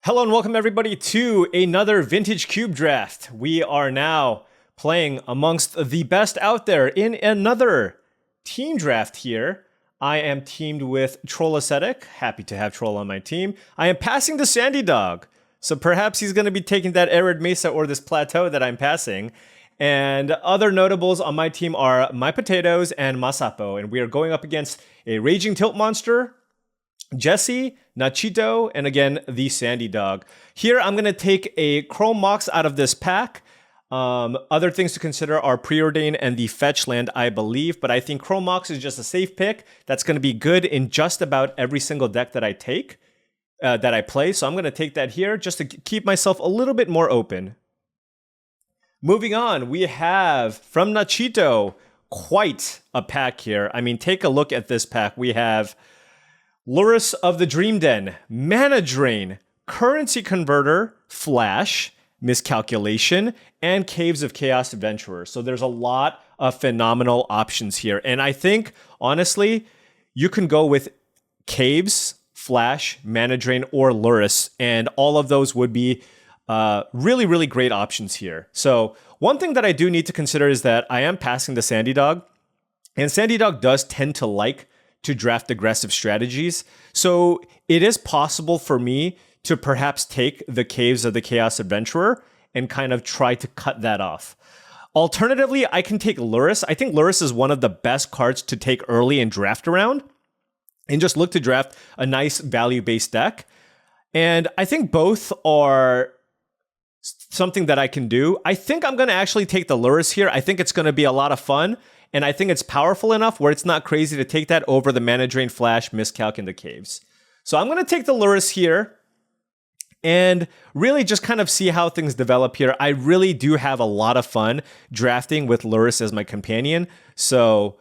Hello and welcome everybody to another vintage cube draft. We are now playing amongst the best out there in another team draft here. I am teamed with Troll Ascetic. Happy to have Troll on my team. I am passing the Sandy Dog. So perhaps he's going to be taking that Arid Mesa or this plateau that I'm passing. And other notables on my team are My Potatoes and Masapo. And we are going up against a Raging Tilt Monster, Jesse, Nachito, and again, the Sandy Dog. Here, I'm going to take a Chrome Mox out of this pack. Other things to consider are Preordain and the Fetch land, I believe, but I think Chrome Mox is just a safe pick. That's going to be good in just about every single deck that I take, that I play. So I'm going to take that here just to keep myself a little bit more open. Moving on, we have from Nachito, quite a pack here. I mean, take a look at this pack. We have Lurrus of the Dream Den, Mana Drain, Currency Converter, Flash, Miscalculation, and Caves of Chaos Adventurer. So there's a lot of phenomenal options here. And I think, honestly, you can go with Caves, Flash, Mana Drain, or Lurrus, and all of those would be really, really great options here. So one thing that I do need to consider is that I am passing the Sandy Dog, and Sandy Dog does tend to like to draft aggressive strategies. So it is possible for me to perhaps take the Caves of the Chaos Adventurer and kind of try to cut that off. Alternatively, I can take Lurrus. I think Lurrus is one of the best cards to take early in draft around and just look to draft a nice value-based deck. And I think both are something that I can do. I think I'm going to actually take the Lurrus here. I think it's going to be a lot of fun. And I think it's powerful enough where it's not crazy to take that over the Mana Drain, Flash, Miscalc, and the Caves. So I'm going to take the Lurrus here and really just kind of see how things develop here. I really do have a lot of fun drafting with Lurrus as my companion. So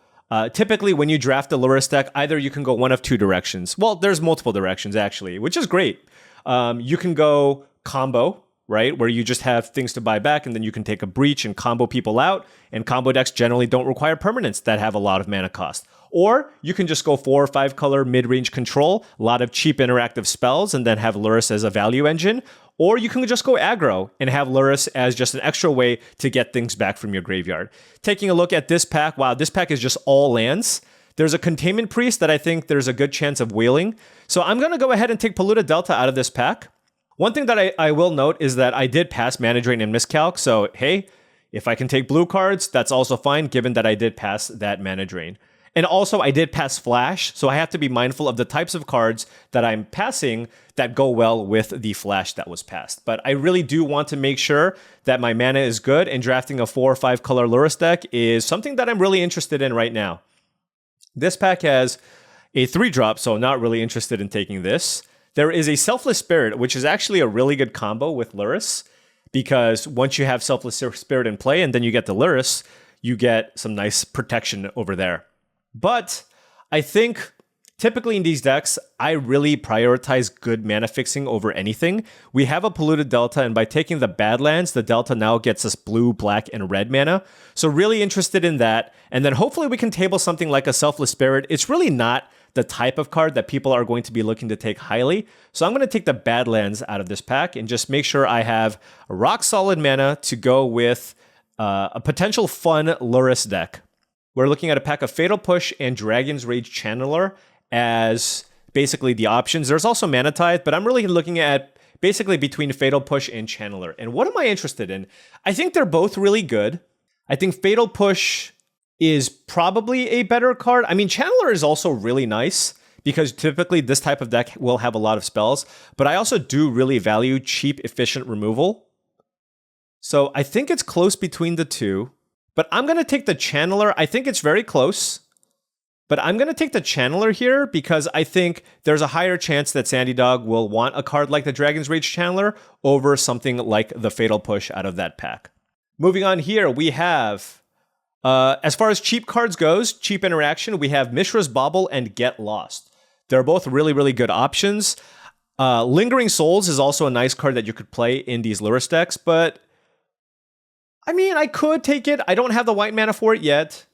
typically when you draft a Lurrus deck, either you can go one of two directions. Well, there's multiple directions actually, which is great. You can go combo, right? Where you just have things to buy back and then you can take a breach and combo people out. And combo decks generally don't require permanents that have a lot of mana cost. Or you can just go 4 or 5 color mid-range control, a lot of cheap interactive spells, and then have Lurrus as a value engine. Or you can just go aggro and have Lurrus as just an extra way to get things back from your graveyard. Taking a look at this pack, wow, this pack is just all lands. There's a Containment Priest that I think there's a good chance of wheeling. So I'm going to go ahead and take Polluted Delta out of this pack. One thing that I will note is that I did pass Mana Drain and Miscalc, so hey, if I can take blue cards, that's also fine, given that I did pass that Mana Drain. And also, I did pass Flash, so I have to be mindful of the types of cards that I'm passing that go well with the Flash that was passed. But I really do want to make sure that my mana is good, and drafting a 4 or 5 color Lurrus deck is something that I'm really interested in right now. This pack has a 3-drop, so not really interested in taking this. There is a Selfless Spirit, which is actually a really good combo with Lurrus, because once you have Selfless Spirit in play and then you get the Lurrus, you get some nice protection over there. But I think typically in these decks, I really prioritize good mana fixing over anything. We have a Polluted Delta, and by taking the Badlands, the Delta now gets us blue, black, and red mana. So really interested in that. And then hopefully we can table something like a Selfless Spirit. It's really not the type of card that people are going to be looking to take highly. So I'm going to take the Badlands out of this pack and just make sure I have a rock solid mana to go with a potential fun Lurrus deck. We're looking at a pack of Fatal Push and Dragon's Rage Channeler as basically the options. There's also Mana Tithe, but I'm really looking at basically between Fatal Push and Channeler. And what am I interested in? I think they're both really good. I think Fatal Push is probably a better card. I mean, Channeler is also really nice because typically this type of deck will have a lot of spells, but I also do really value cheap, efficient removal. So I think it's close between the two, but I'm going to take the Channeler. I think it's very close, but I'm going to take the Channeler here because I think there's a higher chance that Sandy Dog will want a card like the Dragon's Rage Channeler over something like the Fatal Push out of that pack. Moving on here, we have as far as cheap cards goes, cheap interaction, we have Mishra's Bauble and Get Lost. They're both really, really good options. Lingering Souls is also a nice card that you could play in these Lurrus decks, but I mean, I could take it. I don't have the white mana for it yet,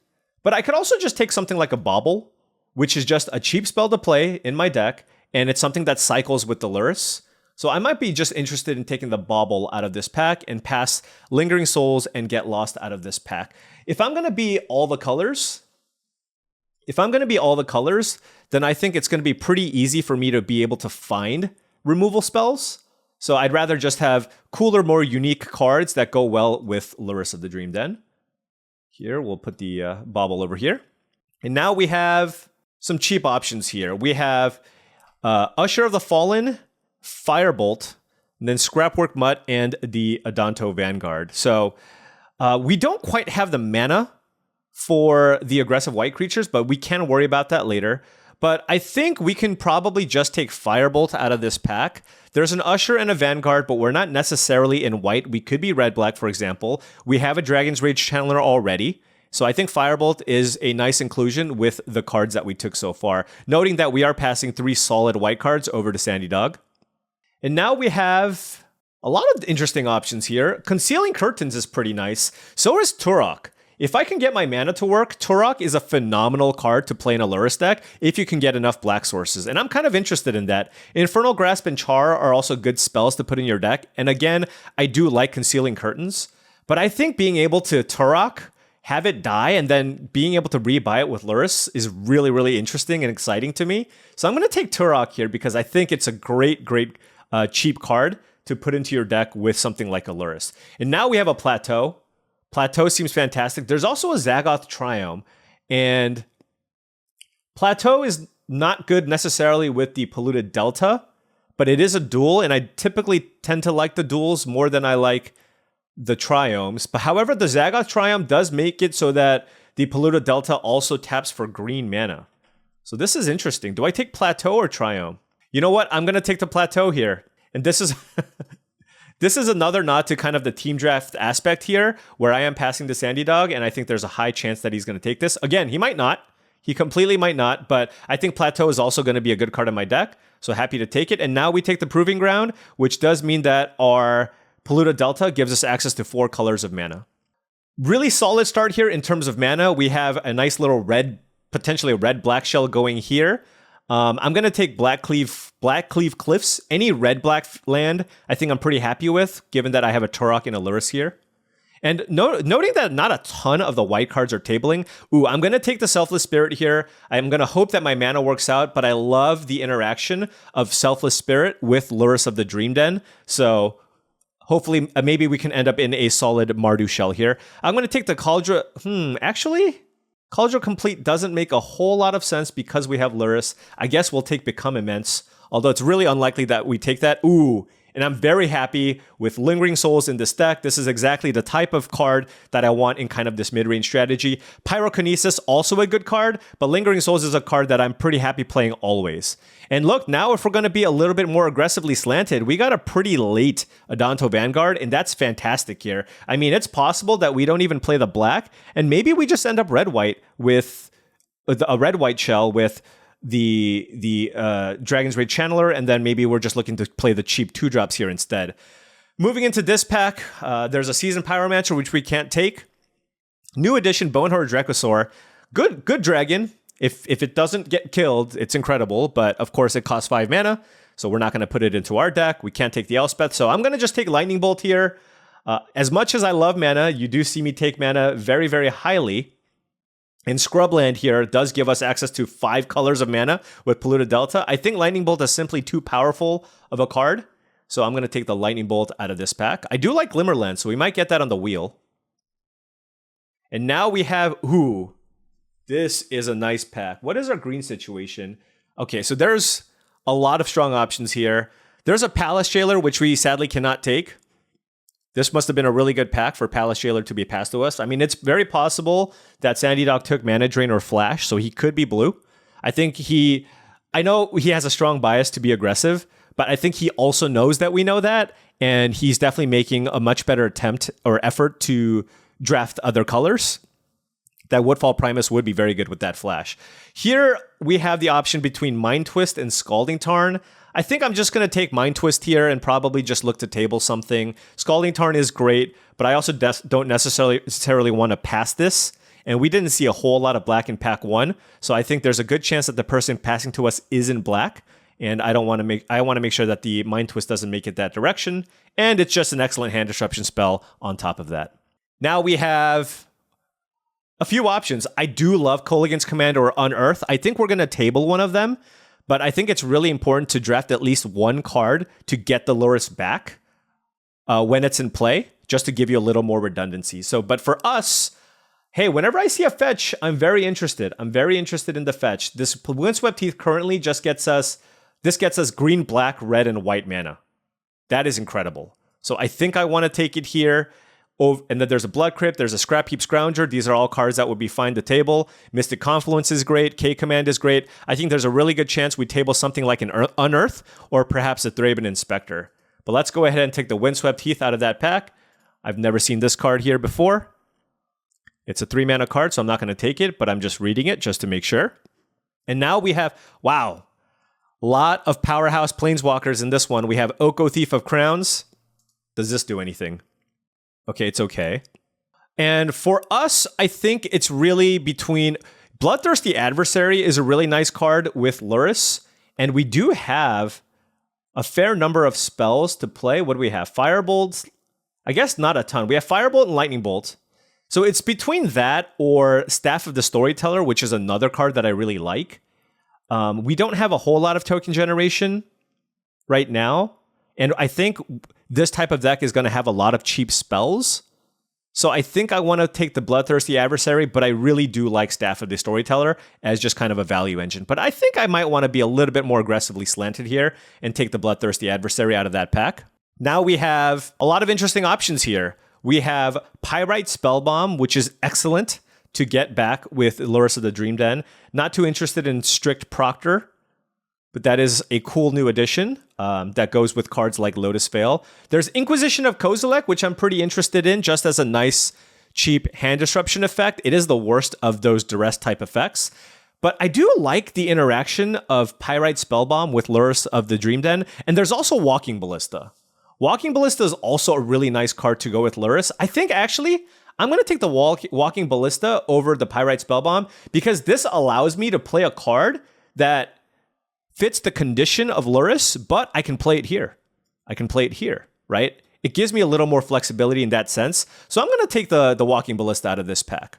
but I could also just take something like a Bauble, which is just a cheap spell to play in my deck, and it's something that cycles with the Lurrus. So I might be just interested in taking the Bauble out of this pack and pass Lingering Souls and Get Lost out of this pack. If I'm going to be all the colors, then I think it's going to be pretty easy for me to be able to find removal spells. So I'd rather just have cooler, more unique cards that go well with Lurrus of the Dream Den. Here, we'll put the Bauble over here. And now we have some cheap options here. We have Usher of the Fallen, Firebolt, and then Scrapwork Mutt, and the Adanto Vanguard. So we don't quite have the mana for the aggressive white creatures, but we can worry about that later. But I think we can probably just take Firebolt out of this pack. There's an Usher and a Vanguard, but we're not necessarily in white. We could be red-black, for example. We have a Dragon's Rage Channeler already. So I think Firebolt is a nice inclusion with the cards that we took so far, noting that we are passing 3 solid white cards over to Sandy Dog. And now we have a lot of interesting options here. Concealing Curtains is pretty nice. So is Turok. If I can get my mana to work, Turok is a phenomenal card to play in a Lurrus deck if you can get enough black sources. And I'm kind of interested in that. Infernal Grasp and Char are also good spells to put in your deck. And again, I do like Concealing Curtains. But I think being able to Turok, have it die, and then being able to rebuy it with Lurrus is really, really interesting and exciting to me. So I'm going to take Turok here because I think it's a great cheap card to put into your deck with something like a Lurrus. And now we have a Plateau. Plateau seems fantastic. There's also a Zagoth Triome, and Plateau is not good necessarily with the Polluted Delta, but it is a dual, and I typically tend to like the duals more than I like the Triomes. But however, the Zagoth Triome does make it so that the Polluted Delta also taps for green mana. So this is interesting. Do I take Plateau or Triome? You know what? I'm going to take the Plateau here. And this is this is another nod to kind of the team draft aspect here, where I am passing to Sandy Dog, and I think there's a high chance that he's going to take this. Again, he might not. He completely might not, but I think Plateau is also going to be a good card in my deck, so happy to take it. And now we take the Proving Ground, which does mean that our Polluted Delta gives us access to 4 colors of mana. Really solid start here in terms of mana. We have a nice little red, potentially a red-black shell going here. I'm going to take Blackcleave Cliffs. Any red-black land, I think I'm pretty happy with, given that I have a Turok and a Lurrus here. And noting that not a ton of the white cards are tabling, I'm going to take the Selfless Spirit here. I'm going to hope that my mana works out, but I love the interaction of Selfless Spirit with Lurrus of the Dream Den. So hopefully, maybe we can end up in a solid Mardu shell here. I'm going to take the Cauldron. Actually, Cauldron Complete doesn't make a whole lot of sense because we have Lurrus. I guess we'll take Become Immense, although it's really unlikely that we take that. And I'm very happy with Lingering Souls in this deck. This is exactly the type of card that I want in kind of this mid-range strategy. Pyrokinesis, also a good card, but Lingering Souls is a card that I'm pretty happy playing always. And look, now if we're going to be a little bit more aggressively slanted, we got a pretty late Adanto Vanguard, and that's fantastic here. I mean, it's possible that we don't even play the black, and maybe we just end up red-white with a red-white shell with the Dragon's Rage Channeler, and then maybe we're just looking to play the cheap 2-drops here instead. Moving into this pack, there's a Seasoned Pyromancer, which we can't take. New edition Boneheart Dracosaur. Good dragon. If it doesn't get killed, it's incredible, but of course it costs 5 mana, so we're not going to put it into our deck. We can't take the Elspeth, so I'm going to just take Lightning Bolt here. As much as I love mana, you do see me take mana very, very highly. And Scrubland here does give us access to 5 colors of mana with Polluted Delta. I think Lightning Bolt is simply too powerful of a card, so I'm going to take the Lightning Bolt out of this pack. I do like Glimmerland, so we might get that on the wheel. And now we have... this is a nice pack. What is our green situation? Okay, so there's a lot of strong options here. There's a Palace Jailer, which we sadly cannot take. This must have been a really good pack for Palace Jailer to be passed to us. I mean, it's very possible that Sandy Dog took Mana Drain or Flash, so he could be blue. I know he has a strong bias to be aggressive, but I think he also knows that we know that, and he's definitely making a much better attempt or effort to draft other colors. That Woodfall Primus would be very good with that Flash. Here, we have the option between Mind Twist and Scalding Tarn. I think I'm just going to take Mind Twist here and probably just look to table something. Scalding Tarn is great, but I also don't necessarily want to pass this. And we didn't see a whole lot of black in pack 1, so I think there's a good chance that the person passing to us is in black. and I want to make sure that the Mind Twist doesn't make it that direction, and it's just an excellent hand disruption spell on top of that. Now we have a few options. I do love Kolaghan's Command or Unearth. I think we're going to table one of them, but I think it's really important to draft at least one card to get the Lurrus back when it's in play, just to give you a little more redundancy. But for us, hey, whenever I see a fetch, I'm very interested. I'm very interested in the fetch. This Windswept Heath currently just gets us green, black, red, and white mana. That is incredible. So I think I want to take it here. Oh, and then there's a Blood Crypt, there's a Scrap Heap Scrounger. These are all cards that would be fine to table. Mystic Confluence is great. K-Command is great. I think there's a really good chance we table something like an Unearth or perhaps a Thraben Inspector. But let's go ahead and take the Windswept Heath out of that pack. I've never seen this card here before. It's a 3-mana card, so I'm not going to take it, but I'm just reading it just to make sure. And now we have, wow, a lot of powerhouse planeswalkers in this one. We have Oko Thief of Crowns. Does this do anything? Okay, it's okay. And for us, I think it's really between Bloodthirsty Adversary is a really nice card with Lurrus, and we do have a fair number of spells to play. What do we have? Firebolt? I guess not a ton. We have Firebolt and Lightning Bolt. So it's between that or Staff of the Storyteller, which is another card that I really like. We don't have a whole lot of token generation right now, and I think this type of deck is going to have a lot of cheap spells. So I think I want to take the Bloodthirsty Adversary, but I really do like Staff of the Storyteller as just kind of a value engine. But I think I might want to be a little bit more aggressively slanted here and take the Bloodthirsty Adversary out of that pack. Now we have a lot of interesting options here. We have Pyrite Spellbomb, which is excellent to get back with Lurrus of the Dream Den. Not too interested in Strict Proctor, but that is a cool new addition that goes with cards like Lotus Veil. There's Inquisition of Kozilek, which I'm pretty interested in just as a nice, cheap hand disruption effect. It is the worst of those duress type effects. But I do like the interaction of Pyrite Spellbomb with Lurrus of the Dream Den. And there's also Walking Ballista. Walking Ballista is also a really nice card to go with Lurrus. I think actually I'm going to take the Walking Ballista over the Pyrite Spellbomb because this allows me to play a card that fits the condition of Lurrus, but I can play it here. I can play it here, right? It gives me a little more flexibility in that sense. So I'm going to take the Walking Ballista out of this pack.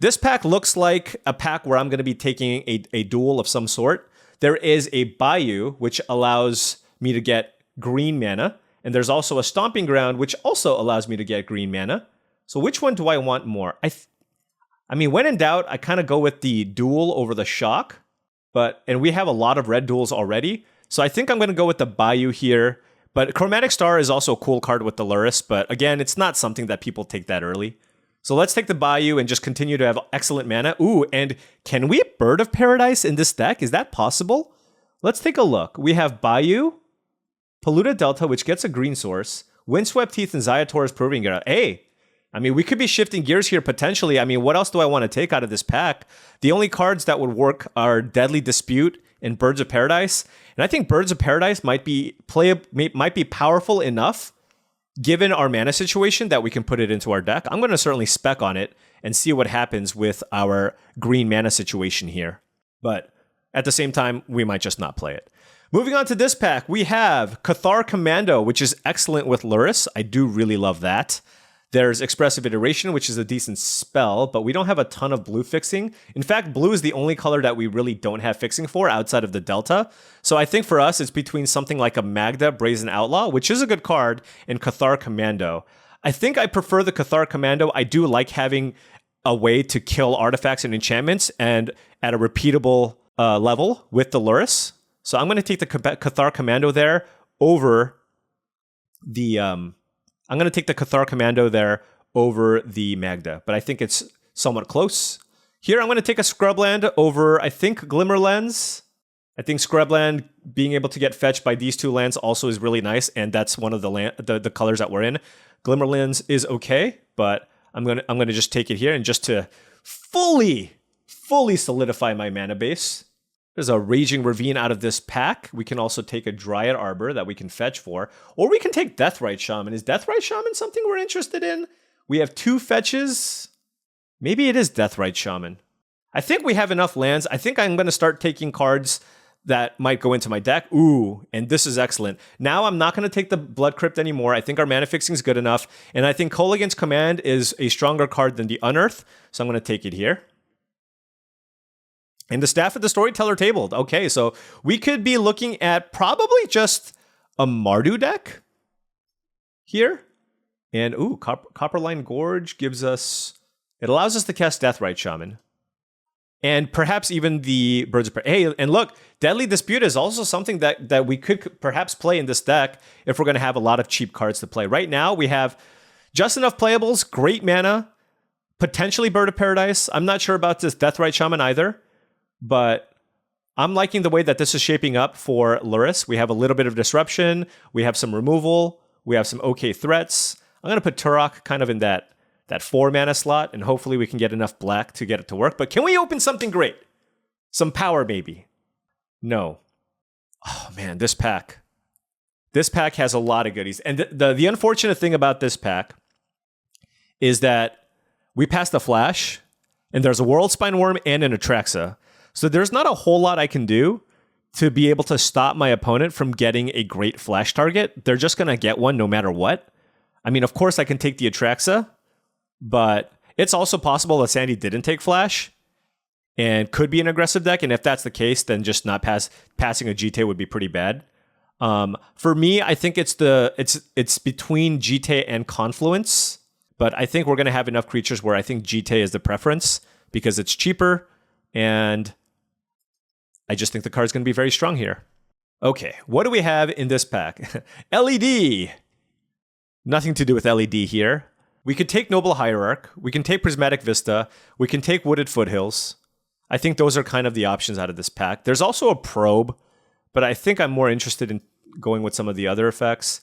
This pack looks like a pack where I'm going to be taking a duel of some sort. There is a Bayou, which allows me to get green mana. And there's also a Stomping Ground, which also allows me to get green mana. So which one do I want more? I mean, when in doubt, I kind of go with the duel over the shock. And we have a lot of red duels already. So I think I'm going to go with the Bayou here. But Chromatic Star is also a cool card with the Lurrus. But again, it's not something that people take that early. So let's take the Bayou and just continue to have excellent mana. Ooh, and can we Bird of Paradise in this deck? Is that possible? Let's take a look. We have Bayou, Polluted Delta, which gets a green source, Windswept Heath, and Zayator's Proving Ground. Hey, I mean, we could be shifting gears here potentially. I mean, what else do I want to take out of this pack? The only cards that would work are Deadly Dispute and Birds of Paradise. And I think Birds of Paradise might be powerful enough, given our mana situation, that we can put it into our deck. I'm going to certainly spec on it and see what happens with our green mana situation here. But at the same time, we might just not play it. Moving on to this pack, we have Cathar Commando, which is excellent with Lurrus. I do really love that. There's Expressive Iteration, which is a decent spell, but we don't have a ton of blue fixing. In fact, blue is the only color that we really don't have fixing for outside of the Delta. So I think for us, it's between something like a Magda, Brazen Outlaw, which is a good card, and Cathar Commando. I think I prefer the Cathar Commando. I do like having a way to kill artifacts and enchantments and at a repeatable level with the Lurrus. So I'm going to take the Cathar Commando there over the Cathar Commando there over the Magda, but I think it's somewhat close. Here I'm going to take a Scrubland over, I think, Glimmerlands. I think Scrubland being able to get fetched by these two lands also is really nice, and that's one of the colors that we're in. Glimmerlands is okay, but I'm going to just take it here and just to fully solidify my mana base. There's a Raging Ravine out of this pack. We can also take a Dryad Arbor that we can fetch for. Or we can take Deathrite Shaman. Is Deathrite Shaman something we're interested in? We have 2 fetches. Maybe it is Deathrite Shaman. I think we have enough lands. I think I'm going to start taking cards that might go into my deck. Ooh, and this is excellent. Now I'm not going to take the Blood Crypt anymore. I think our mana fixing is good enough. And I think Kolaghan's Command is a stronger card than the Unearth. So I'm going to take it here. And the Staff at the Storyteller table. Okay, so we could be looking at probably just a Mardu deck here. And ooh, Copperline Gorge gives us... It allows us to cast Deathrite Shaman. And perhaps even the Birds of Prey. Hey, and look, Deadly Dispute is also something that we could perhaps play in this deck if we're going to have a lot of cheap cards to play. Right now, we have just enough playables, great mana, potentially Bird of Paradise. I'm not sure about this Deathrite Shaman either. But I'm liking the way that this is shaping up for Lurrus. We have a little bit of disruption. We have some removal. We have some okay threats. I'm going to put Turok kind of in that 4 mana slot, and hopefully we can get enough black to get it to work. But can we open something great? Some power, maybe? No. Oh, man, this pack. This pack has a lot of goodies. And the unfortunate thing about this pack is that we passed the Flash, and there's a World Spine Worm and an Atraxa. So there's not a whole lot I can do to be able to stop my opponent from getting a great flash target. They're just going to get one no matter what. I mean, of course, I can take the Atraxa, but it's also possible that Sandy didn't take flash and could be an aggressive deck. And if that's the case, then just not passing a GT would be pretty bad. For me, I think it's between GT and Confluence, but I think we're going to have enough creatures where I think GT is the preference because it's cheaper and I just think the card's going to be very strong here. Okay, what do we have in this pack? LED! Nothing to do with LED here. We could take Noble Hierarch. We can take Prismatic Vista. We can take Wooded Foothills. I think those are kind of the options out of this pack. There's also a Probe, but I think I'm more interested in going with some of the other effects.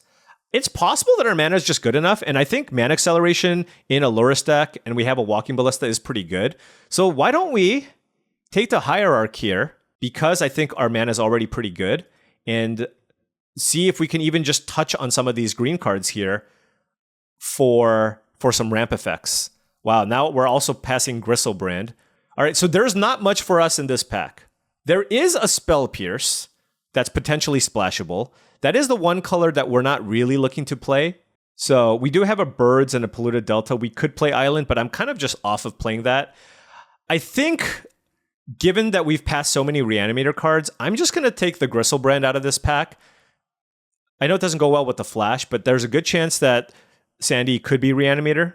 It's possible that our mana is just good enough, and I think Mana Acceleration in a Lurrus deck, and we have a Walking Ballista, is pretty good. So why don't we take the Hierarch here, because I think our mana is already pretty good, and see if we can even just touch on some of these green cards here for some ramp effects. Wow, now we're also passing Gristlebrand. All right, so there's not much for us in this pack. There is a Spell Pierce that's potentially splashable. That is the one color that we're not really looking to play. So we do have a Birds and a Polluted Delta. We could play Island, but I'm kind of just off of playing that. I think, given that we've passed so many Reanimator cards, I'm just going to take the Gristlebrand out of this pack. I know it doesn't go well with the Flash, but there's a good chance that Sandy could be Reanimator.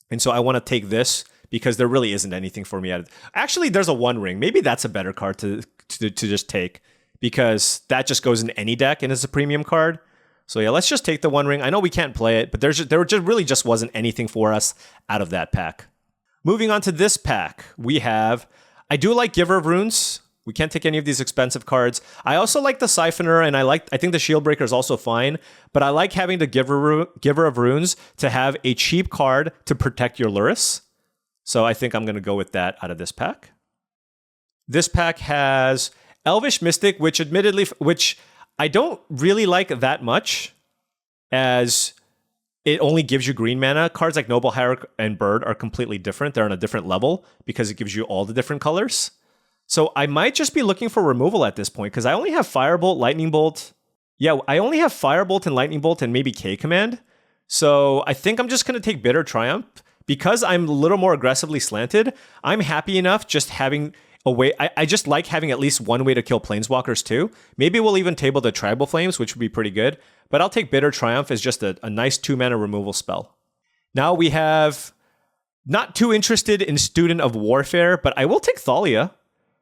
And so I want to take this because there really isn't anything for me. Actually, there's a One Ring. Maybe that's a better card to just take because that just goes in any deck and is a premium card. So yeah, let's just take the One Ring. I know we can't play it, but there really just wasn't anything for us out of that pack. Moving on to this pack, we have... I do like Giver of Runes. We can't take any of these expensive cards. I also like the Siphoner, and I think the Shieldbreaker is also fine, but I like having the Giver of Runes to have a cheap card to protect your Lurrus. So I think I'm going to go with that out of this pack. This pack has Elvish Mystic, which I don't really like that much, as it only gives you green mana. Cards like Noble Hierarch and Bird are completely different. They're on a different level because it gives you all the different colors. So I might just be looking for removal at this point because I only have Firebolt, Lightning Bolt. Yeah, I only have Firebolt and Lightning Bolt and maybe K-Command. So I think I'm just going to take Bitter Triumph. Because I'm a little more aggressively slanted, I'm happy enough just having a way... I just like having at least one way to kill Planeswalkers too. Maybe we'll even table the Tribal Flames, which would be pretty good. But I'll take Bitter Triumph as just a nice 2-mana removal spell. Now we have... Not too interested in Student of Warfare, but I will take Thalia.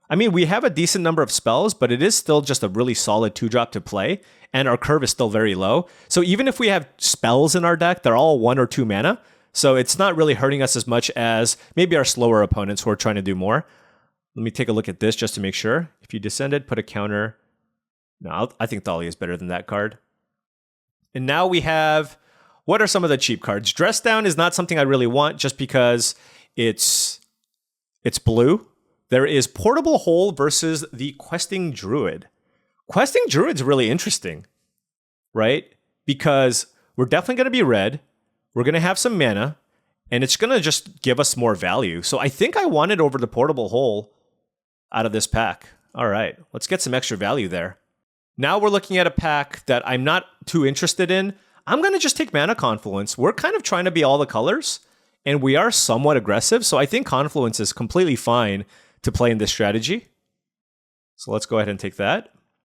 I mean, we have a decent number of spells, but it is still just a really solid 2-drop to play, and our curve is still very low. So even if we have spells in our deck, they're all 1 or 2 mana, so it's not really hurting us as much as maybe our slower opponents who are trying to do more. Let me take a look at this just to make sure. If you descended, put a counter. No, I think Thalia is better than that card. And now we have... What are some of the cheap cards? Dress Down is not something I really want just because it's blue. There is Portable Hole versus the Questing Druid. Questing Druid's really interesting, right? Because we're definitely going to be red. We're going to have some mana, and it's going to just give us more value. So I think I want it over the Portable Hole out of this pack. All right, let's get some extra value there. Now we're looking at a pack that I'm not too interested in. I'm going to just take Mana Confluence. We're kind of trying to be all the colors, and we are somewhat aggressive, so I think Confluence is completely fine to play in this strategy. So let's go ahead and take that.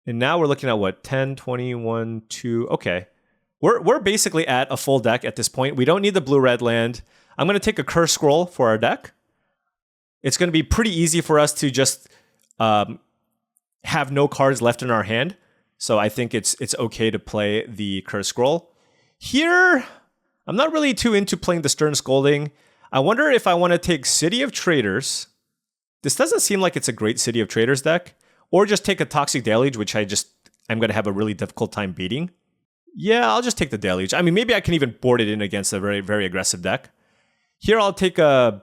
And now we're looking at what? 10, 21, 2. Okay. We're basically at a full deck at this point. We don't need the blue-red land. I'm going to take a Curse Scroll for our deck. It's going to be pretty easy for us to just have no cards left in our hand. So I think it's okay to play the Curse Scroll. Here, I'm not really too into playing the Stern Scolding. I wonder if I want to take City of Traders. This doesn't seem like it's a great City of Traders deck. Or just take a Toxic Deluge, which I'm going to have a really difficult time beating. Yeah, I'll just take the Deluge. I mean, maybe I can even board it in against a very, very aggressive deck. Here, I'll take a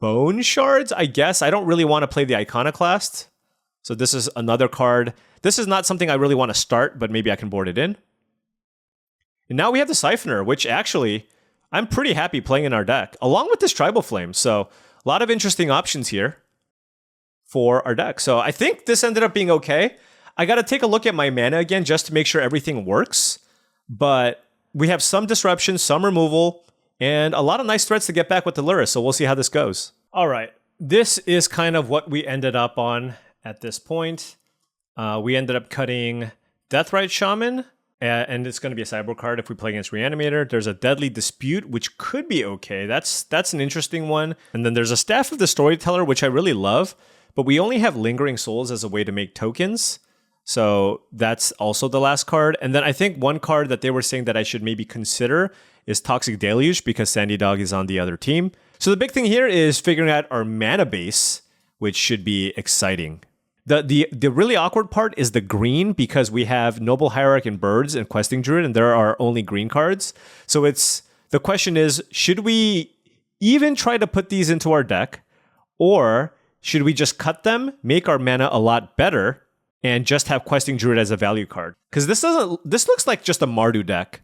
Bone Shards, I guess. I don't really want to play the Iconoclast. So this is another card. This is not something I really want to start, but maybe I can board it in. And now we have the Siphoner, which actually, I'm pretty happy playing in our deck, along with this Tribal Flame. So a lot of interesting options here for our deck. So I think this ended up being okay. I got to take a look at my mana again just to make sure everything works. But we have some disruption, some removal, and a lot of nice threats to get back with the Lurrus. So we'll see how this goes. All right. This is kind of what we ended up on at this point. We ended up cutting Deathrite Shaman, and it's going to be a sideboard card if we play against Reanimator. There's a Deadly Dispute, which could be okay. That's an interesting one. And then there's a Staff of the Storyteller, which I really love. But we only have Lingering Souls as a way to make tokens. So that's also the last card. And then I think one card that they were saying that I should maybe consider is Toxic Deluge because Sandy Dog is on the other team. So the big thing here is figuring out our mana base, which should be exciting. The really awkward part is the green because we have Noble Hierarch and Birds and Questing Druid, and there are only green cards. So the question is, should we even try to put these into our deck, or should we just cut them, make our mana a lot better, and just have Questing Druid as a value card? Because this looks like just a Mardu deck.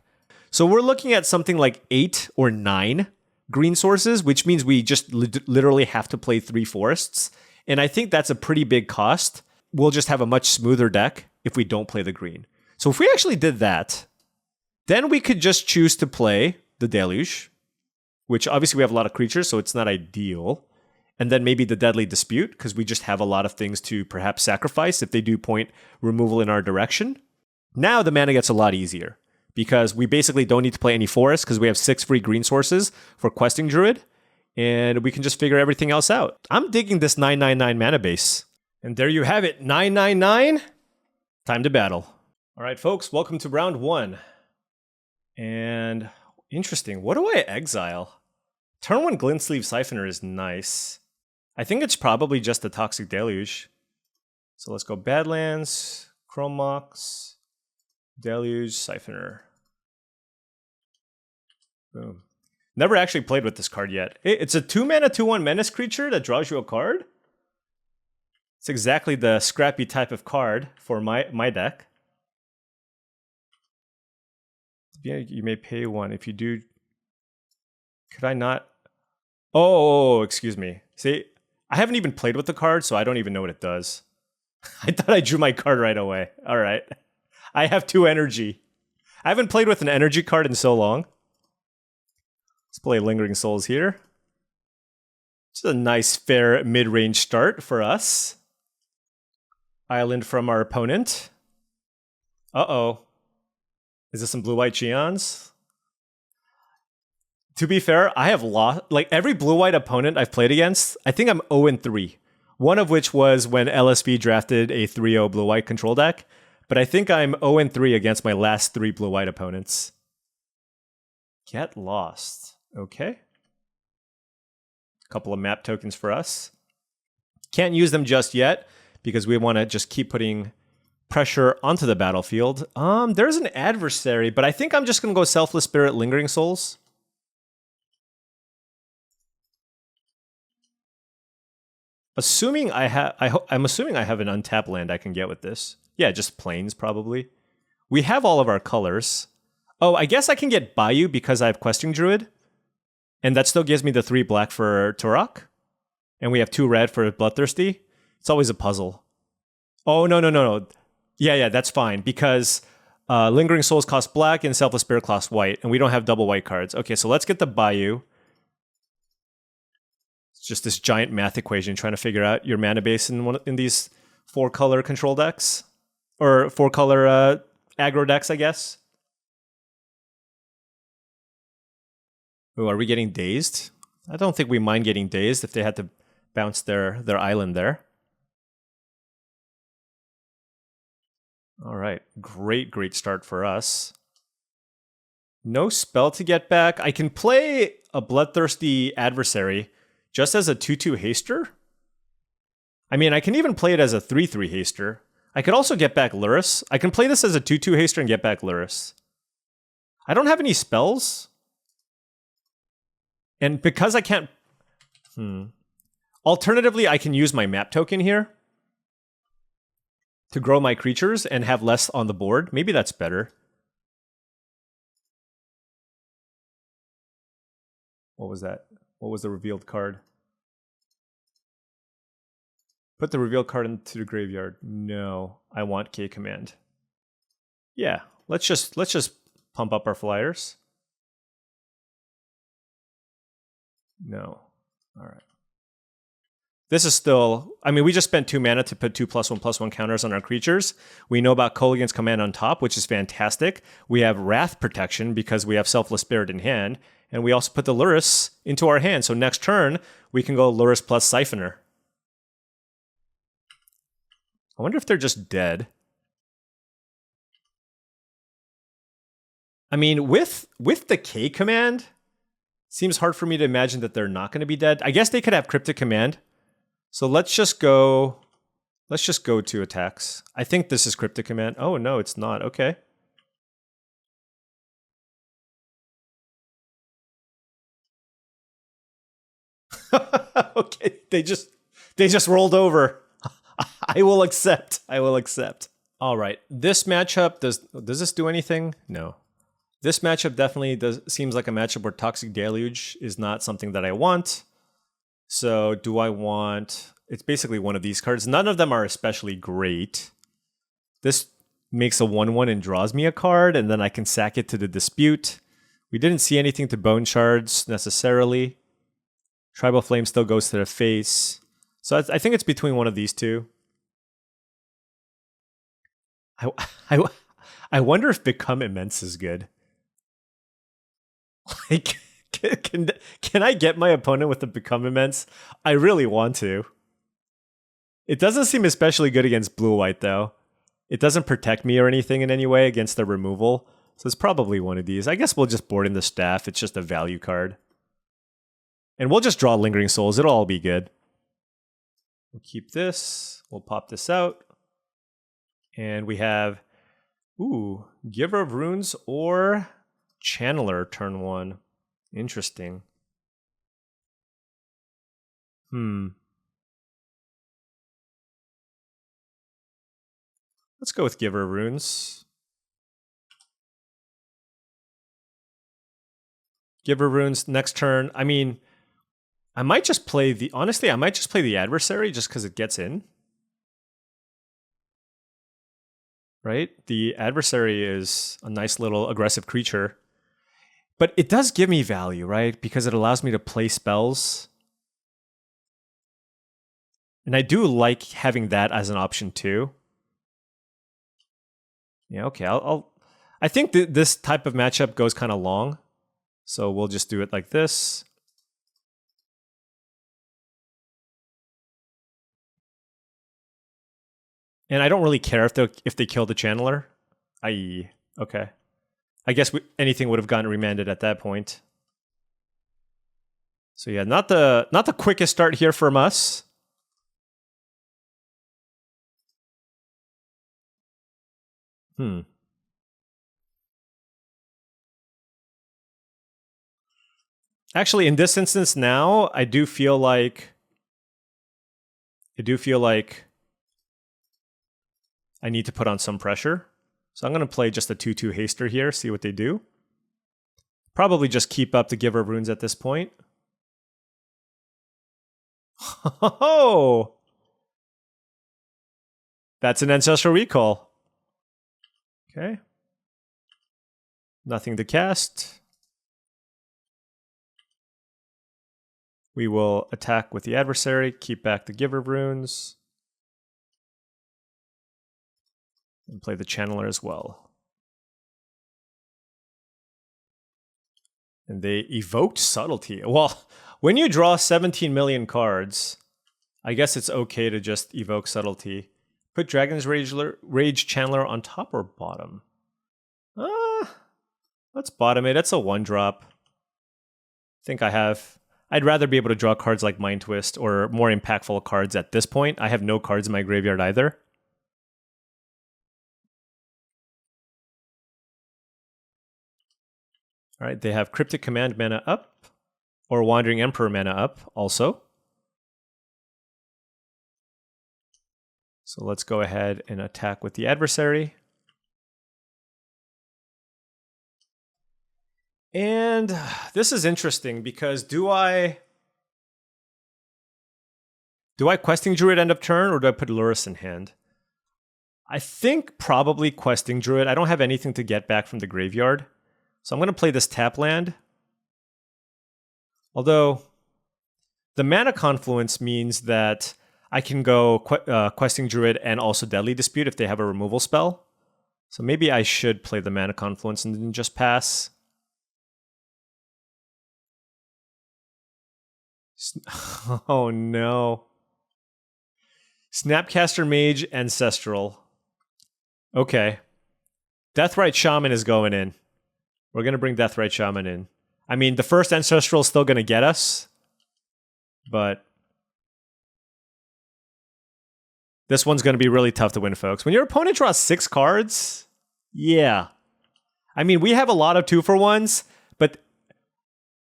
So we're looking at something like 8 or 9 green sources, which means we just literally have to play 3 forests. And I think that's a pretty big cost. We'll just have a much smoother deck if we don't play the green. So if we actually did that, then we could just choose to play the Deluge, which obviously we have a lot of creatures, so it's not ideal. And then maybe the Deadly Dispute, because we just have a lot of things to perhaps sacrifice if they do point removal in our direction. Now the mana gets a lot easier, because we basically don't need to play any forests, because we have 6 free green sources for Questing Druid, and we can just figure everything else out. I'm digging this 999 mana base. And there you have it, 999. Time to battle. All right, folks, welcome to round 1. And interesting, what do I exile? Turn 1 Glintsleeve Siphoner is nice. I think it's probably just the Toxic Deluge. So let's go Badlands, Chrome Mox, Deluge, Siphoner. Boom. Never actually played with this card yet. It's a 2-mana, 2/1 menace creature that draws you a card. It's exactly the scrappy type of card for my deck. Yeah, you may pay 1. If you do... Could I not... Oh, excuse me. See, I haven't even played with the card, so I don't even know what it does. I thought I drew my card right away. All right. I have 2 energy. I haven't played with an energy card in so long. Let's play Lingering Souls here. It's a nice, fair mid-range start for us. Island from our opponent. Uh-oh. Is this some blue-white Cheons? To be fair, I have lost... Like, every blue-white opponent I've played against, I think I'm 0-3. One of which was when LSB drafted a 3-0 blue-white control deck. But I think I'm 0-3 against my last 3 blue-white opponents. Get lost. Okay. A couple of map tokens for us. Can't use them just yet, because we want to just keep putting pressure onto the battlefield. There's an adversary, but I think I'm just going to go Selfless Spirit, Lingering Souls. I'm assuming I have an untapped land I can get with this. Yeah, just plains probably. We have all of our colors. Oh, I guess I can get Bayou because I have Questing Druid. And that still gives me the 3 black for Turok. And we have 2 red for Bloodthirsty. It's always a puzzle. Oh, no, no, no, no. Yeah, that's fine because Lingering Souls cost black and Selfless Spirit cost white, and we don't have double white cards. Okay, so let's get the Bayou. It's just this giant math equation trying to figure out your mana base in these 4-color control decks. Or 4-color aggro decks, I guess. Oh, are we getting dazed? I don't think we mind getting dazed if they had to bounce their island there. All right, great start for us. No spell to get back. I can play a Bloodthirsty Adversary just as a 2/2 haster. I mean, I can even play it as a 3/3 haster. I could also get back Lurrus. I can play this as a 2/2 haster and get back Lurrus. I don't have any spells. And because I can't... Alternatively, I can use my map token here to grow my creatures and have less on the board. Maybe that's better. What was that? What was the revealed card? Put the revealed card into the graveyard. No, I want K command. Yeah, let's just pump up our flyers. No. All right. This is still, I mean, we just spent 2 mana to put 2+1/+1 counters on our creatures. We know about Kolaghan's Command on top, which is fantastic. We have Wrath protection because we have Selfless Spirit in hand. And we also put the Lurrus into our hand. So next turn, we can go Lurrus plus Siphoner. I wonder if they're just dead. I mean, with the K command, seems hard for me to imagine that they're not going to be dead. I guess they could have Cryptic Command. So let's just go to attacks. I think this is Cryptic Command. Oh, no, it's not. Okay. Okay, they just rolled over. I will accept. All right. This matchup, does this do anything? No. This matchup definitely seems like a matchup where Toxic Deluge is not something that I want. So do I want... It's basically one of these cards. None of them are especially great. This makes a 1/1 and draws me a card, and then I can sack it to the Dispute. We didn't see anything to Bone Shards necessarily. Tribal Flame still goes to the face. So I think it's between one of these two. I wonder if Become Immense is good. Like... Can I get my opponent with the Become Immense? I really want to. It doesn't seem especially good against blue-white, though. It doesn't protect me or anything in any way against the removal. So it's probably one of these. I guess we'll just board in the Staff. It's just a value card. And we'll just draw Lingering Souls. It'll all be good. We'll keep this. We'll pop this out. And we have... Ooh, Giver of Runes or Channeler turn 1. Interesting. Let's go with Giver of Runes. Giver of Runes next turn. I mean, I might just play the... Honestly, I might just play the Adversary just because it gets in. Right? The Adversary is a nice little aggressive creature. But it does give me value, right? Because it allows me to play spells. And I do like having that as an option too. Yeah, okay. I think this type of matchup goes kind of long. So we'll just do it like this. And I don't really care if they kill the Channeler. I.e. Okay. I guess anything would have gotten remanded at that point. So yeah, not the quickest start here from us. Actually, in this instance now, I do feel like I need to put on some pressure. So I'm going to play just a 2/2 haster here, see what they do. Probably just keep up the Giver of Runes at this point. Oh! That's an Ancestral Recall. Okay. Nothing to cast. We will attack with the adversary, keep back the Giver of Runes, and play the Channeler as well. And they evoked Subtlety. Well, when you draw 17 million cards, I guess it's okay to just evoke Subtlety. Put Dragon's Rage Channeler on top or bottom? Let's bottom it. That's a 1-drop. I think I'd rather be able to draw cards like Mind Twist or more impactful cards at this point. I have no cards in my graveyard either. All right, they have Cryptic Command mana up or Wandering Emperor mana up also. So let's go ahead and attack with the adversary. And this is interesting because do I Questing Druid end of turn or do I put Lurrus in hand? I think probably Questing Druid. I don't have anything to get back from the graveyard. So I'm going to play this tap land. Although the mana confluence means that I can go Questing Druid and also Deadly Dispute if they have a removal spell. So maybe I should play the mana confluence and then just pass. Oh no. Snapcaster Mage, Ancestral. Okay. Deathrite Shaman is going in. We're going to bring Deathrite Shaman in. I mean, the first Ancestral is still going to get us. But this one's going to be really tough to win, folks. When your opponent draws 6 cards, yeah. I mean, we have a lot of 2-for-1s, but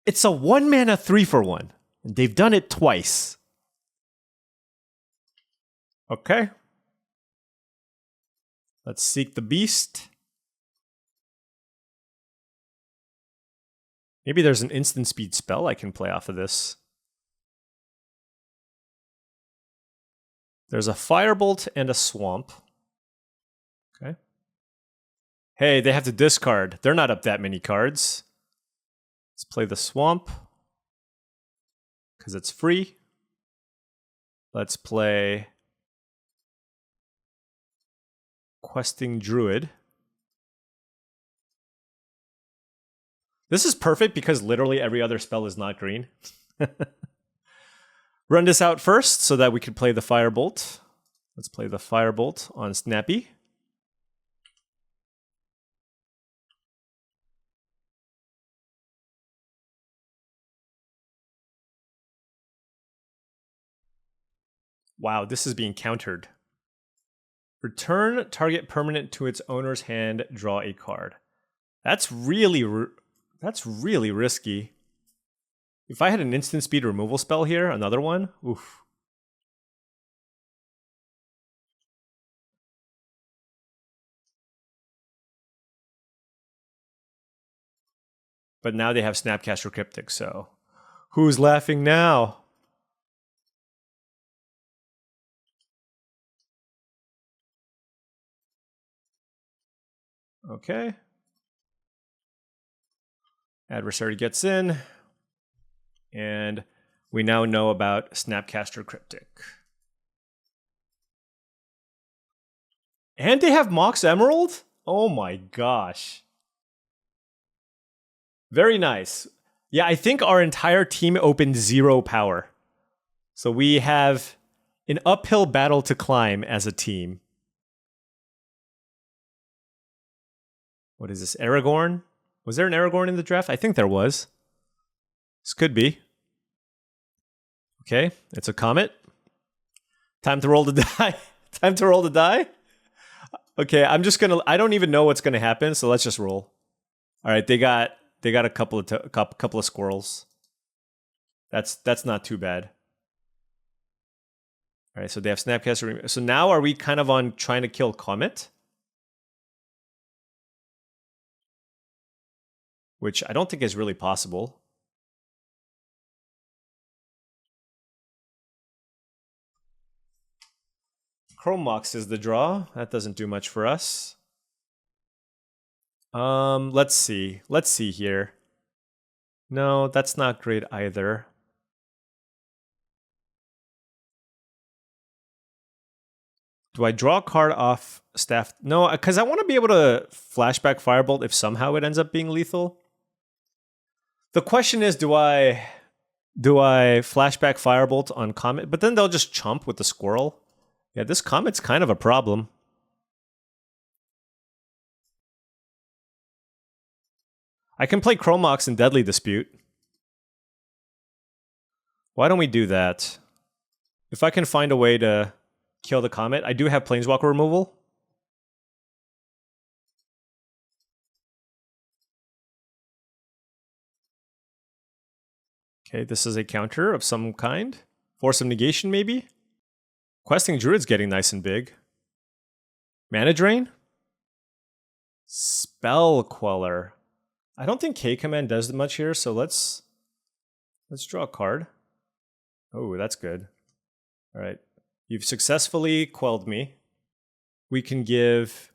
it's a 1-mana 3-for-1. And they've done it twice. Okay. Let's seek the beast. Maybe there's an instant speed spell I can play off of this. There's a Firebolt and a Swamp. Okay. Hey, they have to discard. They're not up that many cards. Let's play the Swamp. Because it's free. Let's play Questing Druid. This is perfect because literally every other spell is not green. Run this out first so that we can play the Firebolt. Let's play the Firebolt on Snappy. Wow, this is being countered. Return target permanent to its owner's hand, draw a card. That's really risky. If I had an instant speed removal spell here, another one, oof. But now they have Snapcaster Cryptic, so who's laughing now? Okay. Adversary gets in. And we now know about Snapcaster Cryptic. And they have Mox Emerald? Oh my gosh. Very nice. Yeah, I think our entire team opened 0 power. So we have an uphill battle to climb as a team. What is this, Aragorn? Was there an Aragorn in the draft? I think there was. This could be. Okay, it's a comet. Time to roll the die. Time to roll the die. Okay, I don't even know what's gonna happen, so let's just roll. All right, they got a couple of squirrels. That's not too bad. All right, so they have Snapcaster. So now are we kind of on trying to kill Comet? Which I don't think is really possible. Chromox is the draw. That doesn't do much for us. Let's see. Let's see here. No, that's not great either. Do I draw a card off staff? No, because I want to be able to flashback Firebolt if somehow it ends up being lethal. The question is, do I flashback Firebolt on Comet? But then they'll just chump with the squirrel. Yeah, this Comet's kind of a problem. I can play Chromox and Deadly Dispute. Why don't we do that? If I can find a way to kill the Comet, I do have Planeswalker removal. Okay, this is a counter of some kind. Force of Negation, maybe? Questing Druid's getting nice and big. Mana Drain? Spell Queller. I don't think K-Command does much here, so let's draw a card. Oh, that's good. All right. You've successfully quelled me. We can give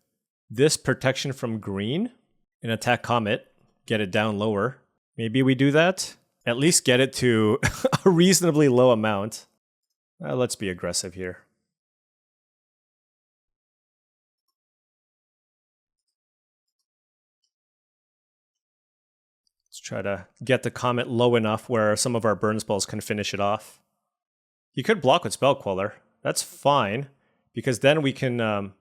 this protection from green and attack Comet, get it down lower. Maybe we do that. At least get it to a reasonably low amount. Let's be aggressive here. Let's try to get the Comet low enough where some of our burn spells can finish it off. He could block with Spell Queller. That's fine, because then we can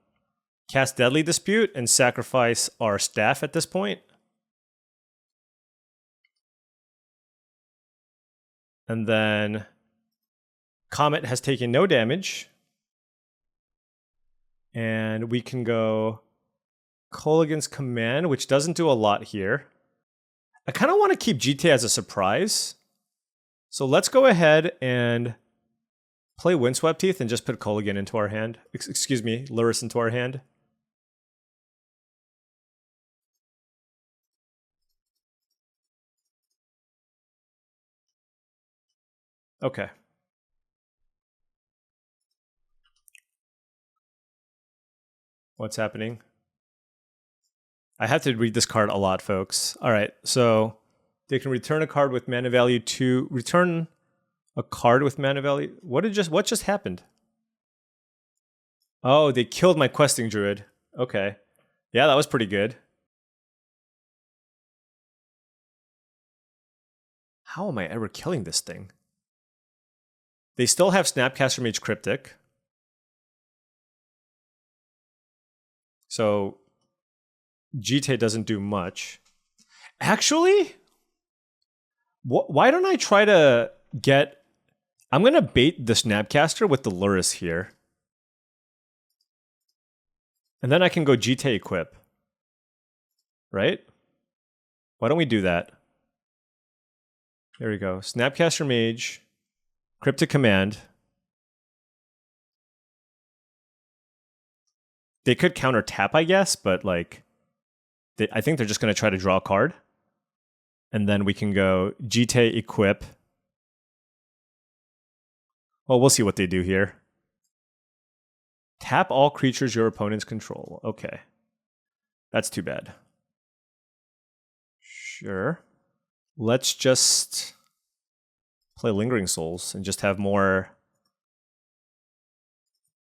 cast Deadly Dispute and sacrifice our staff at this point. And then Comet has taken no damage. And we can go Kolaghan's Command, which doesn't do a lot here. I kind of want to keep GTA as a surprise. So let's go ahead and play Windswept Teeth and just put Kolaghan into our hand. Excuse me, Lurrus into our hand. Okay. What's happening? I have to read this card a lot, folks. All right, so they can return a card with mana value 2. Return a card with mana value. What just happened? Oh, they killed my questing druid. Okay. Yeah, that was pretty good. How am I ever killing this thing? They still have Snapcaster Mage Cryptic. So GTA doesn't do much. Actually, why don't I try to get... I'm going to bait the Snapcaster with the Lurrus here. And then I can go GTA equip. Right? Why don't we do that? There we go. Snapcaster Mage, Cryptic Command. They could counter tap, I guess, but like... I think they're just going to try to draw a card. And then we can go GTA equip. Well, we'll see what they do here. Tap all creatures your opponents control. Okay. That's too bad. Sure. Let's just play Lingering Souls and just have more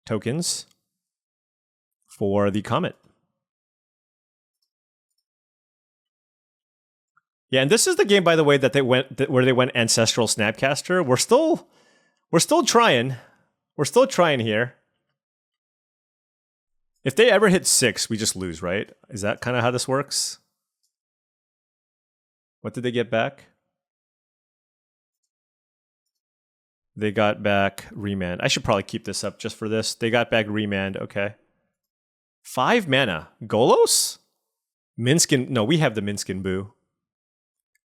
tokens for the Comet. Yeah, and this is the game, by the way, that they went where they went Ancestral Snapcaster. We're still trying. We're still trying here. If they ever hit 6, we just lose, right? Is that kind of how this works? What did they get back? They got back Remand. I should probably keep this up just for this. They got back Remand, okay. 5 mana. Golos? Minskin. No, we have the Minskin Boo.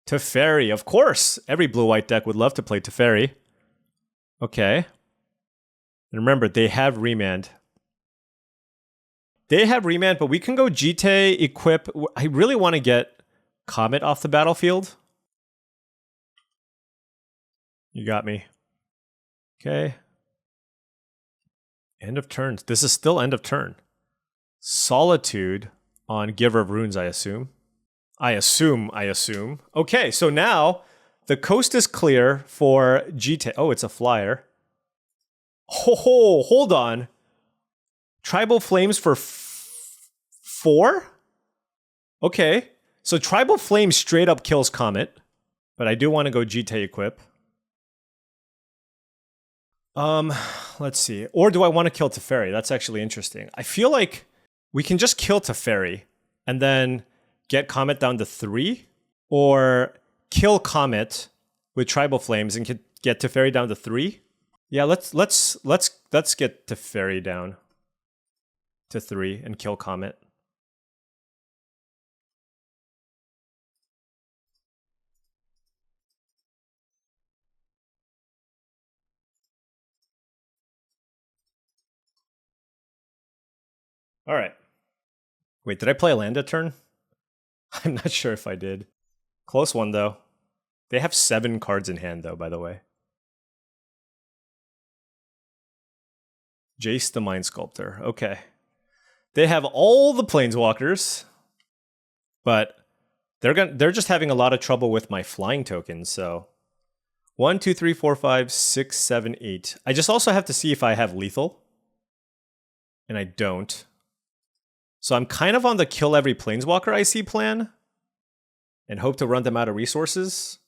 Teferi, of course. Every blue-white deck would love to play Teferi. Okay. And remember, they have Remand. They have Remand, but we can go GTA, equip. I really want to get Comet off the battlefield. You got me. Okay. End of turn. This is still end of turn. Solitude on Giver of Runes, I assume. I assume. Okay, so now the coast is clear for GT. Oh, it's a flyer. Oh, hold on. Tribal Flames for 4? Okay. So Tribal Flame straight up kills Comet. But I do want to go GT equip. Let's see. Or do I want to kill Teferi? That's actually interesting. I feel like we can just kill Teferi and then get Comet down to 3, or kill Comet with Tribal Flames and get Teferi down to 3. Yeah, let's get Teferi down to 3 and kill Comet. All right. Wait, did I play a land a turn? I'm not sure if I did. Close one, though. They have 7 cards in hand, though, by the way. Jace the Mind Sculptor. Okay. They have all the Planeswalkers, but they're just having a lot of trouble with my flying tokens, so 1, 2, 3, 4, 5, 6, 7, 8. I just also have to see if I have lethal. And I don't. So I'm kind of on the kill every Planeswalker I see plan and hope to run them out of resources.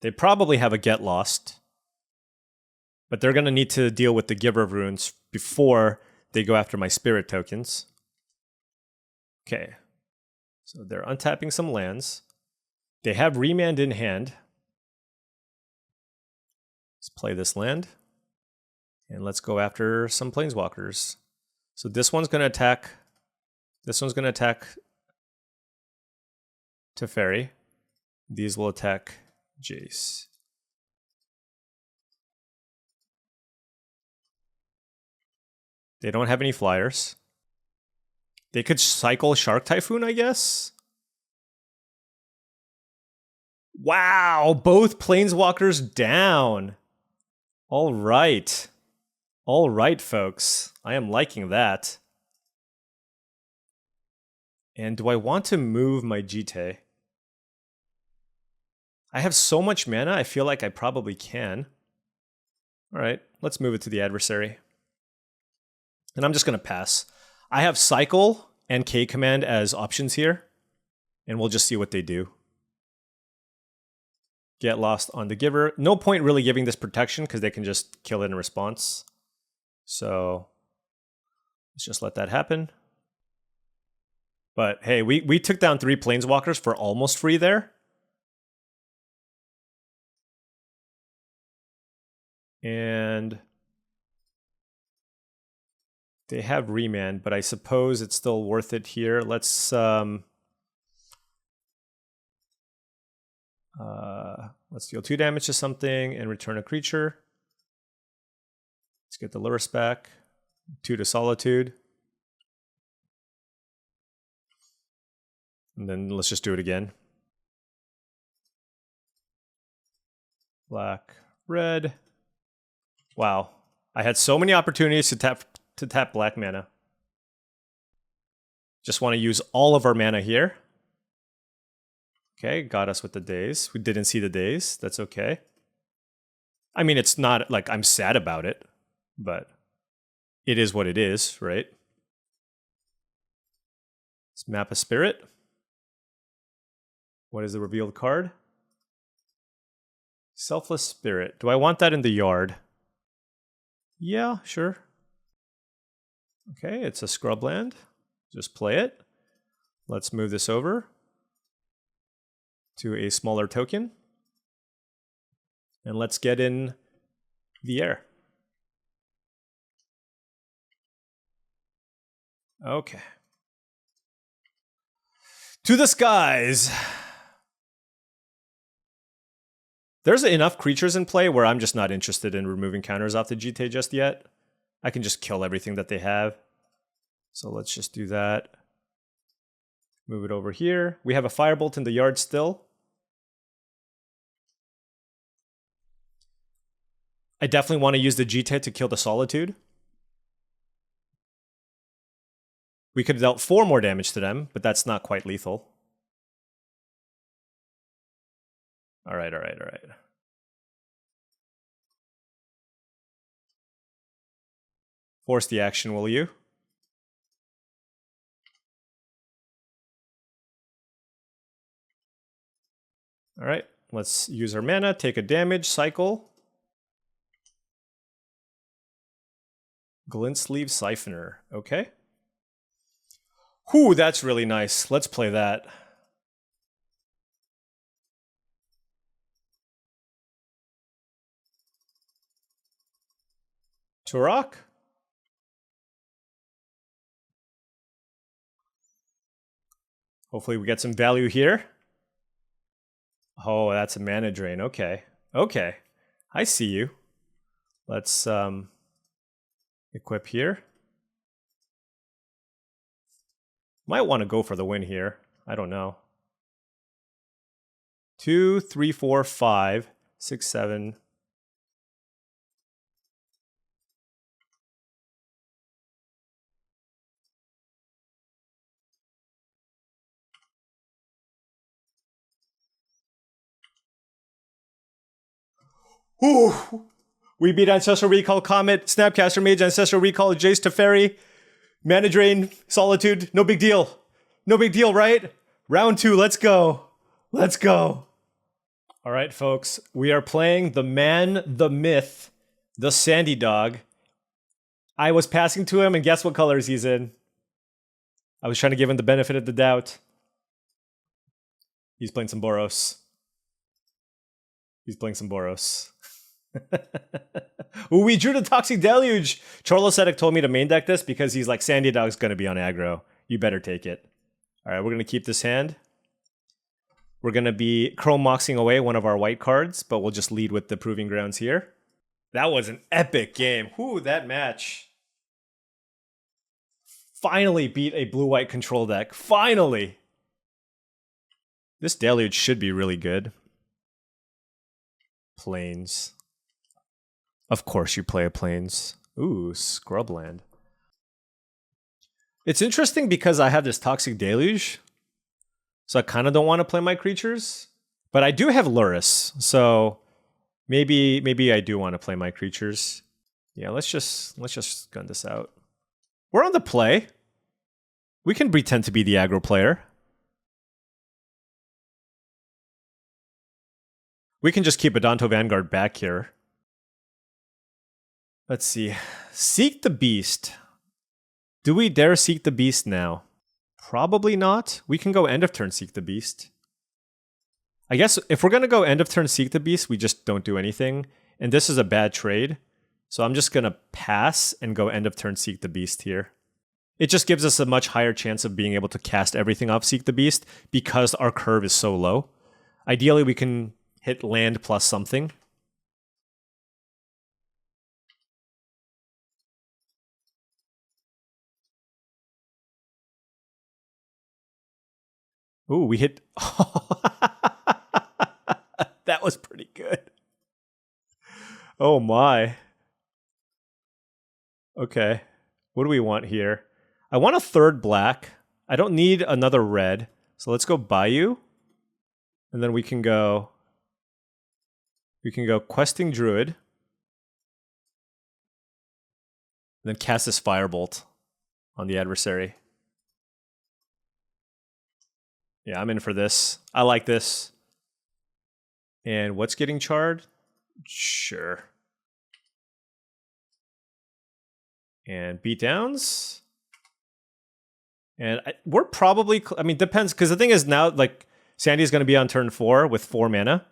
They probably have a Get Lost, but they're going to need to deal with the Giver of Runes before they go after my Spirit tokens. Okay, so they're untapping some lands. They have Remand in hand. Let's play this land. And let's go after some Planeswalkers. So this one's going to attack. This one's going to attack Teferi. These will attack Jace. They don't have any flyers. They could cycle Shark Typhoon, I guess. Wow, both Planeswalkers down. All right. All right, folks. I am liking that. And do I want to move my Jite? I have so much mana, I feel like I probably can. All right, let's move it to the adversary. And I'm just going to pass. I have Cycle and K-Command as options here, and we'll just see what they do. Get Lost on the Giver. No point really giving this protection because they can just kill it in response. So let's just let that happen. But hey, we took down 3 Planeswalkers for almost free there. And they have Remand, but I suppose it's still worth it here. Let's deal 2 damage to something and return a creature. Let's get the Lurrus back. 2 to Solitude. And then let's just do it again. Black, red. Wow. I had so many opportunities to tap black mana. Just want to use all of our mana here. Okay, got us with the days. We didn't see the days. That's okay. I mean, it's not like I'm sad about it, but it is what it is, right? Let's map a spirit. What is the revealed card? Selfless Spirit. Do I want that in the yard? Yeah, sure. Okay, it's a scrubland. Just play it. Let's move this over to a smaller token. And let's get in the air. Okay. To the skies. There's enough creatures in play where I'm just not interested in removing counters off the GT just yet. I can just kill everything that they have. So let's just do that. Move it over here. We have a Firebolt in the yard still. I definitely want to use the Jite to kill the Solitude. We could have dealt 4 more damage to them, but that's not quite lethal. Alright. Force the action, will you? Alright, let's use our mana, take a damage, cycle. Glint Sleeve Siphoner, okay. Whew, that's really nice. Let's play that. Turok? Hopefully we get some value here. Oh, that's a mana drain. Okay. Okay. I see you. Let's equip here. Might want to go for the win here. I don't know. 2, 3, 4, 5, 6, 7. Ooh. We beat Ancestral Recall, Comet, Snapcaster Mage, Ancestral Recall, Jace Teferi, Mana Drain, Solitude. No big deal. No big deal, right? Round 2, let's go. Let's go. All right, folks. We are playing the man, the myth, the Sandy Dog. I was passing to him, and guess what colors he's in? I was trying to give him the benefit of the doubt. He's playing some Boros. He's playing some Boros. Ooh, we drew the Toxic Deluge. Chorlosetic told me to main deck this because he's like, Sandy Dog's going to be on aggro. You better take it. All right, we're going to keep this hand. We're going to be Chrome Moxing away one of our white cards, but we'll just lead with the Proving Grounds here. That was an epic game. Whoo, that match. Finally beat a blue-white control deck. Finally! This Deluge should be really good. Plains. Of course you play a Plains. Ooh, Scrubland. It's interesting because I have this Toxic Deluge, so I kind of don't want to play my creatures. But I do have Lurrus, so maybe I do want to play my creatures. Yeah, let's just gun this out. We're on the play. We can pretend to be the aggro player. We can just keep Adanto Vanguard back here. Let's see. Seek the Beast. Do we dare Seek the Beast now? Probably not. We can go end of turn Seek the Beast. I guess if we're going to go end of turn Seek the Beast, we just don't do anything. And this is a bad trade. So I'm just going to pass and go end of turn Seek the Beast here. It just gives us a much higher chance of being able to cast everything off Seek the Beast because our curve is so low. Ideally, we can hit land plus something. Ooh, we hit... That was pretty good. Oh my. Okay. What do we want here? I want a third black. I don't need another red. So let's go Bayou. And then we can go Questing Druid. And then cast this Firebolt on the adversary. Yeah, I'm in for this. I like this. And what's getting charred? Sure. And beatdowns. And we're probably... I mean, depends, because the thing is now, like, Sandy's going to be on turn 4 with 4 mana.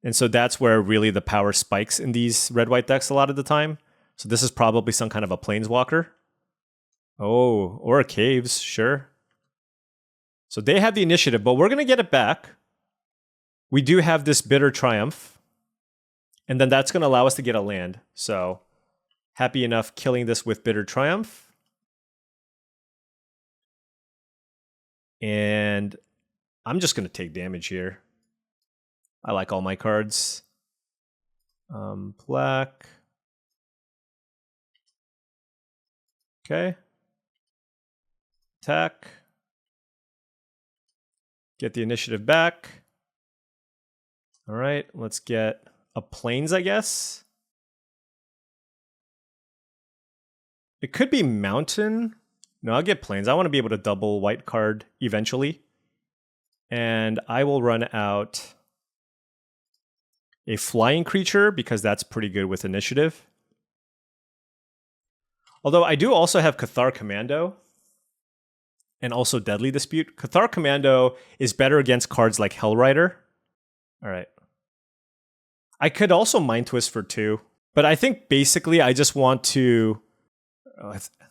And so that's where really the power spikes in these red-white decks a lot of the time. So this is probably some kind of a Planeswalker. Oh, or a Caves, sure. So they have the initiative, but we're going to get it back. We do have this Bitter Triumph. And then that's going to allow us to get a land. So happy enough killing this with Bitter Triumph. And I'm just going to take damage here. I like all my cards. Black. Okay. Attack. Get the initiative back. All right, let's get a plains, I guess. It could be mountain. No, I'll get plains. I want to be able to double white card eventually. And I will run out a flying creature because that's pretty good with initiative. Although I do also have Cathar Commando and also Deadly Dispute. Cathar Commando is better against cards like Hellrider. All right. I could also Mind Twist for 2, but I think basically I just want to...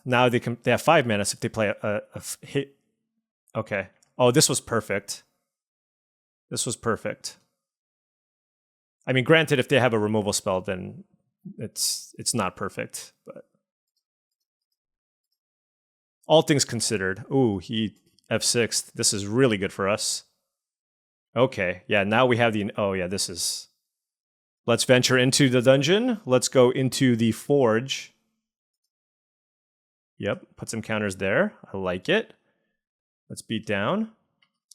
now they have 5 mana if they play a hit. Okay. Oh, this was perfect. This was perfect. I mean, granted, if they have a removal spell, then it's not perfect, but all things considered. Ooh, he F6. This is really good for us. Okay, yeah, now we have the... Oh, yeah, this is... Let's venture into the dungeon. Let's go into the forge. Yep, put some counters there. I like it. Let's beat down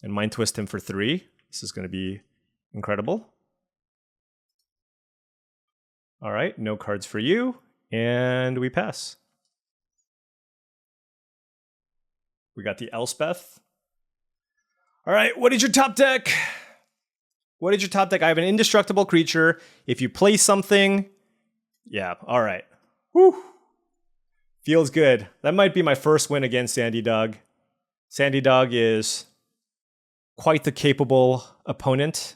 and Mind Twist him for 3. This is going to be incredible. All right, no cards for you, and we pass. We got the Elspeth. All right, what is your top deck? What is your top deck? I have an indestructible creature. If you play something, yeah, all right. Whew. Feels good. That might be my first win against Sandy Dog. Sandy Dog is quite the capable opponent,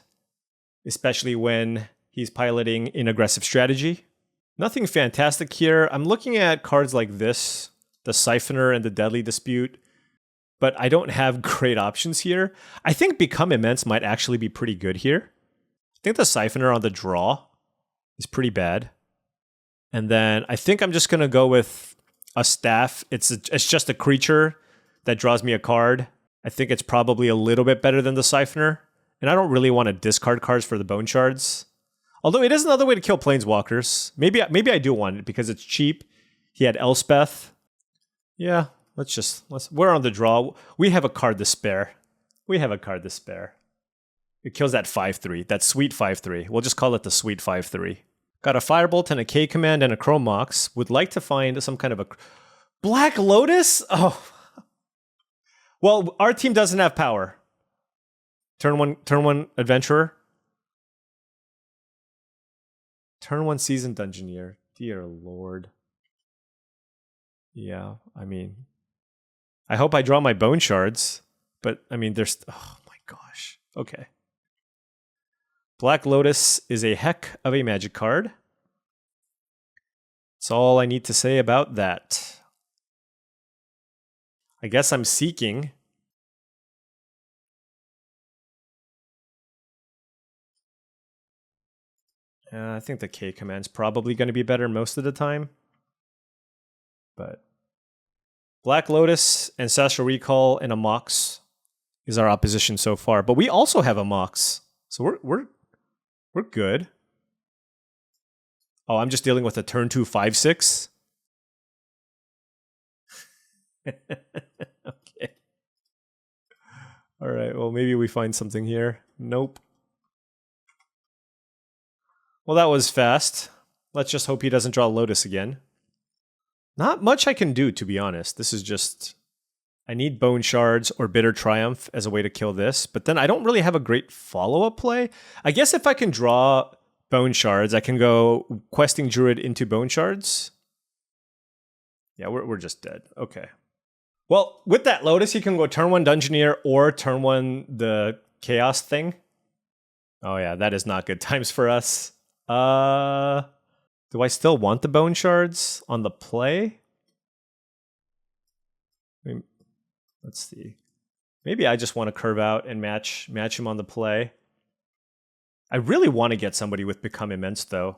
especially when he's piloting an aggressive strategy. Nothing fantastic here. I'm looking at cards like this, the Siphoner and the Deadly Dispute, but I don't have great options here. I think Become Immense might actually be pretty good here. I think the Siphoner on the draw is pretty bad. And then I think I'm just going to go with a staff. It's just a creature that draws me a card. I think it's probably a little bit better than the Siphoner. And I don't really want to discard cards for the Bone Shards. Although it is another way to kill Planeswalkers. Maybe I do want it because it's cheap. He had Elspeth. Yeah, we're on the draw. We have a card to spare. We have a card to spare. It kills that 5/3, that sweet 5/3. We'll just call it the sweet 5/3. Got a Firebolt and a K command and a Chrome Mox. Would like to find some kind of a Black Lotus? Oh. Well, our team doesn't have power. Turn one Adventurer. Turn 1 Seasoned Dungeoneer. Dear Lord. Yeah, I mean, I hope I draw my Bone Shards, but I mean, there's... Oh my gosh. Okay. Black Lotus is a heck of a Magic card. That's all I need to say about that. I guess I'm seeking. I think the K command's probably going to be better most of the time. But Black Lotus, Ancestral Recall, and a Mox is our opposition so far. But we also have a Mox. So we're good. Oh, I'm just dealing with a turn 2 5/6. Okay. All right, well, maybe we find something here. Nope. Well, that was fast. Let's just hope he doesn't draw Lotus again. Not much I can do, to be honest. This is just... I need Bone Shards or Bitter Triumph as a way to kill this, but then I don't really have a great follow-up play. I guess if I can draw Bone Shards, I can go Questing Druid into Bone Shards. Yeah, we're just dead. Okay. Well, with that Lotus, you can go turn 1 Dungeoneer or turn 1 the Chaos thing. Oh yeah, that is not good times for us. Do I still want the Bone Shards on the play? I mean, let's see. Maybe I just want to curve out and match him on the play. I really want to get somebody with Become Immense, though.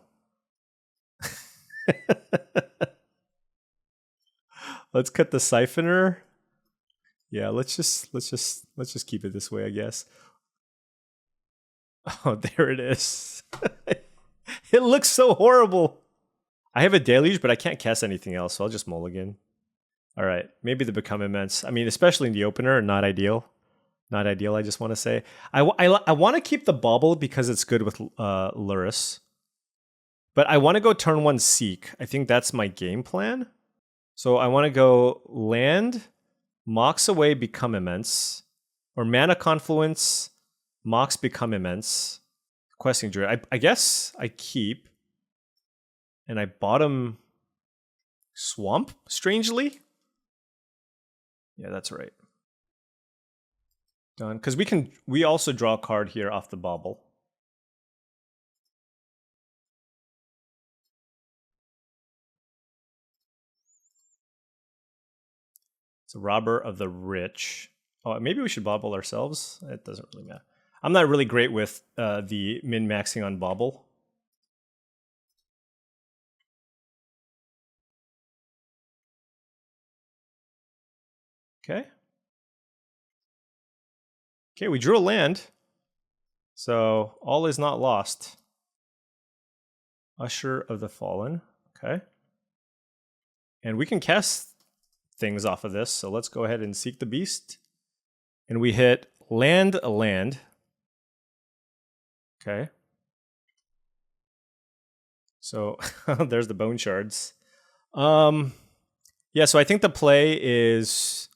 Let's cut the Siphoner. Yeah, let's just keep it this way, I guess. Oh, there it is. It looks so horrible. I have a Deluge, but I can't cast anything else, so I'll just mulligan. All right, maybe the Become Immense. I mean, especially in the opener, not ideal. Not ideal, I just want to say. I want to keep the Bauble because it's good with Lurrus. But I want to go turn 1 Seek. I think that's my game plan. So I want to go land, Mox away, Become Immense. Or Mana Confluence, Mox, Become Immense. Questing Druid. I guess I keep. And I bottom Swamp, strangely. Yeah, that's right. Done. Because we also draw a card here off the Bauble. It's a Robber of the Rich. Oh, maybe we should Bauble ourselves. It doesn't really matter. I'm not really great with the min-maxing on Bauble. Okay. Okay, we drew a land. So all is not lost. Usher of the Fallen. Okay. And we can cast things off of this. So let's go ahead and Seek the Beast. And we hit land a land. Okay. So there's the Bone Shards. Yeah, so I think the play is,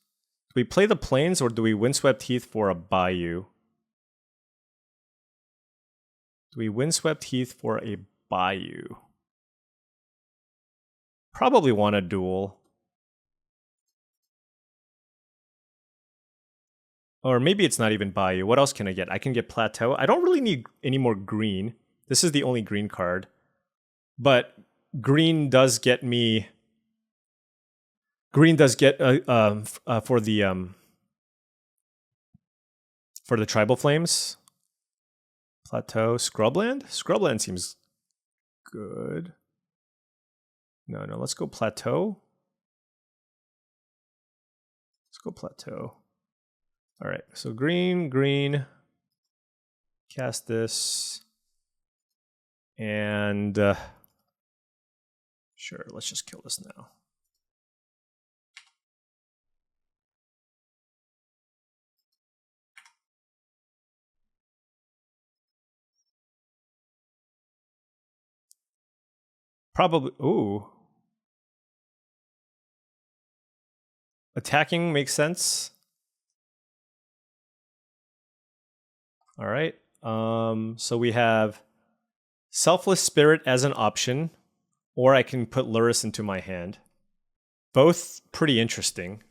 do we play the Plains or do we Windswept Heath for a Bayou? Do we Windswept Heath for a Bayou? Probably want a duel. Or maybe it's not even Bayou. What else can I get? I can get Plateau. I don't really need any more green. This is the only green card. But green does get me... Green does get for the Tribal Flames. Plateau. Scrubland? Scrubland seems good. No, let's go Plateau. Let's go Plateau. All right, so green, cast this, and sure, let's just kill this now. Probably, ooh. Attacking makes sense. All right, so we have Selfless Spirit as an option, or I can put Lurrus into my hand. Both pretty interesting.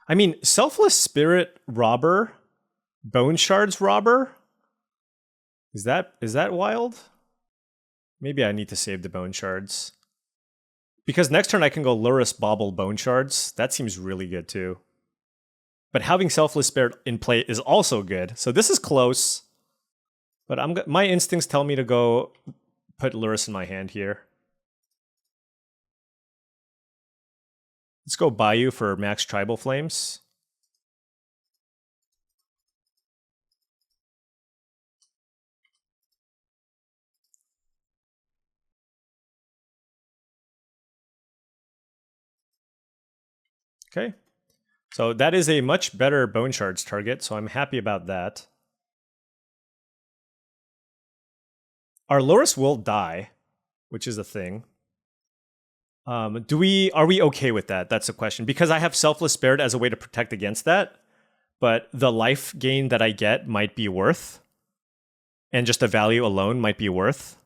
I mean, Selfless Spirit Robber, Bone Shards Robber? Is that wild? Maybe I need to save the Bone Shards. Because next turn I can go Lurrus, Bauble, Bone Shards. That seems really good too. But having Selfless Spirit in play is also good. So this is close. But my instincts tell me to go put Lurrus in my hand here. Let's go Bayou for max Tribal Flames. Okay. So that is a much better Bone Shards target, so I'm happy about that. Our Lurrus will die, which is a thing. Are we okay with that? That's a question. Because I have Selfless Spirit as a way to protect against that, but the life gain that I get might be worth, and just the value alone might be worth.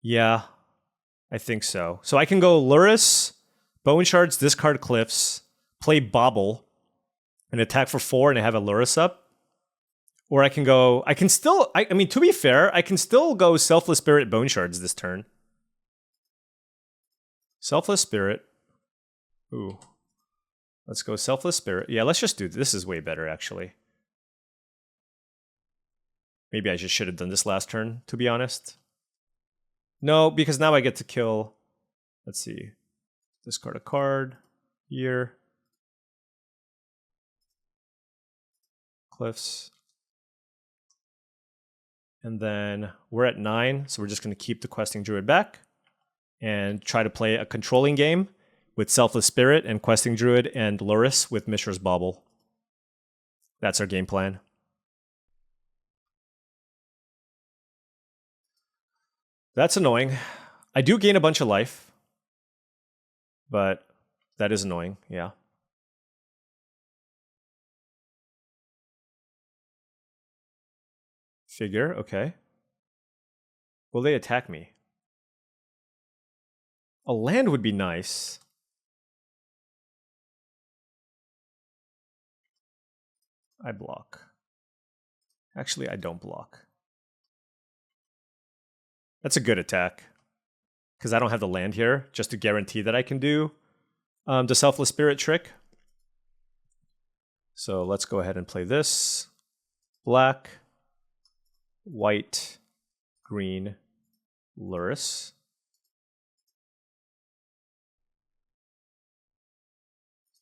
Yeah, I think so. So I can go Lurrus, Bone Shards, discard Cliffs, play Bauble, and attack for 4 and I have a Lurrus up. Or I can go, I mean, to be fair, I can still go Selfless Spirit, Bone Shards this turn. Selfless Spirit. Ooh. Let's go Selfless Spirit. Yeah, let's just do this. This is way better, actually. Maybe I just should have done this last turn, to be honest. No, because now I get to kill... Let's see. Discard a card. Here. Cliffs. And then we're at 9, so we're just going to keep the Questing Druid back and try to play a controlling game. with Selfless Spirit and Questing Druid and Lurrus with Mishra's Bauble. That's our game plan. That's annoying. I do gain a bunch of life, but that is annoying, yeah. Figure, okay. Will they attack me? A land would be nice. I block. Actually, I don't block. That's a good attack. Because I don't have the land here, just to guarantee that I can do the Selfless Spirit trick. So let's go ahead and play this. Black, white, green, Lurrus.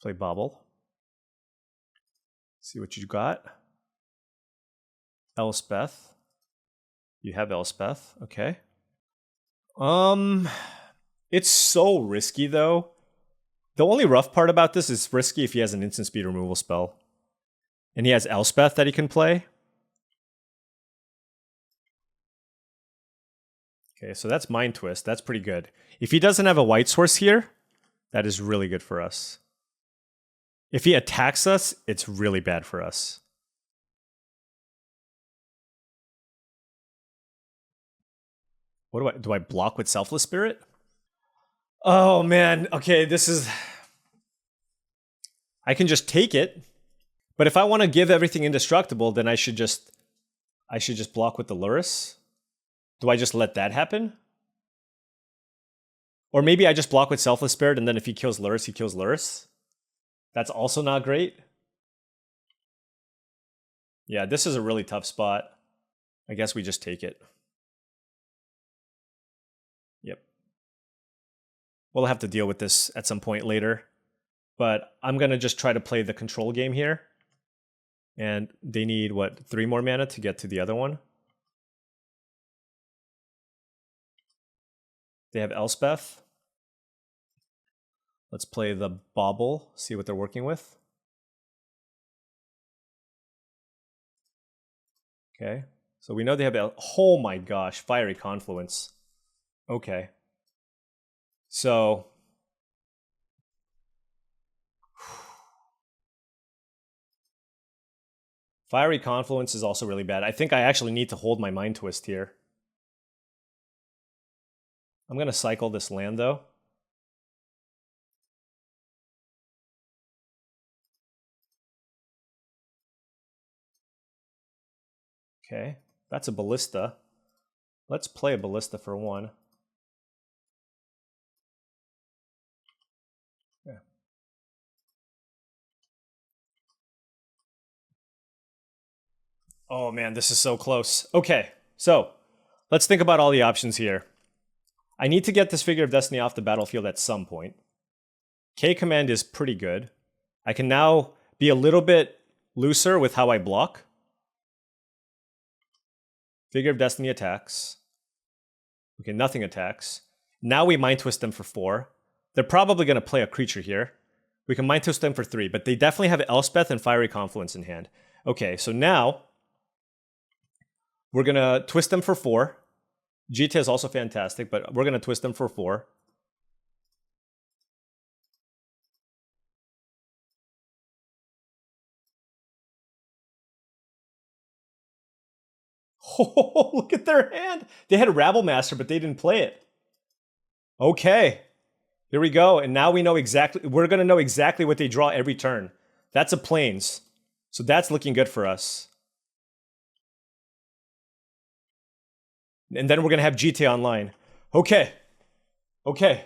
Play Bauble. See what you got. Elspeth. You have Elspeth, okay. It's so risky though. The only rough part about this is risky if he has an instant speed removal spell. And he has Elspeth that he can play. Okay, so that's Mind Twist. That's pretty good. If he doesn't have a white source here, that is really good for us. If he attacks us, it's really bad for us. What do I block with Selfless Spirit? Oh man, okay, this is... I can just take it, but if I want to give everything indestructible, then I should just block with the Lurrus. Do I just let that happen? Or maybe I just block with Selfless Spirit, and then if he kills Lurrus, he kills Lurrus. That's also not great. Yeah, this is a really tough spot. I guess we just take it. Yep. We'll have to deal with this at some point later. But I'm going to just try to play the control game here. And they need, what, 3 more mana to get to the other one? They have Elspeth. Let's play the Bauble, see what they're working with. Okay, so we know they have... Oh my gosh, Fiery Confluence. Okay. So... Fiery Confluence is also really bad. I think I actually need to hold my Mind Twist here. I'm going to cycle this land, though. Okay, that's a Ballista. Let's play a Ballista for 1. Yeah. Oh man, this is so close. Okay, so let's think about all the options here. I need to get this Figure of Destiny off the battlefield at some point. K-Command is pretty good. I can now be a little bit looser with how I block. Figure of Destiny attacks. Okay, nothing attacks. Now we Mind Twist them for 4. They're probably going to play a creature here. We can Mind Twist them for 3, but they definitely have Elspeth and Fiery Confluence in hand. Okay, so now we're going to twist them for 4. GTA is also fantastic, but we're going to twist them for 4. Oh, look at their hand. They had Rabble Master, but they didn't play it. Okay. Here we go. And now we know exactly, we're going to know exactly what they draw every turn. That's a Plains. So that's looking good for us. And then we're going to have GTA Online. Okay. Okay.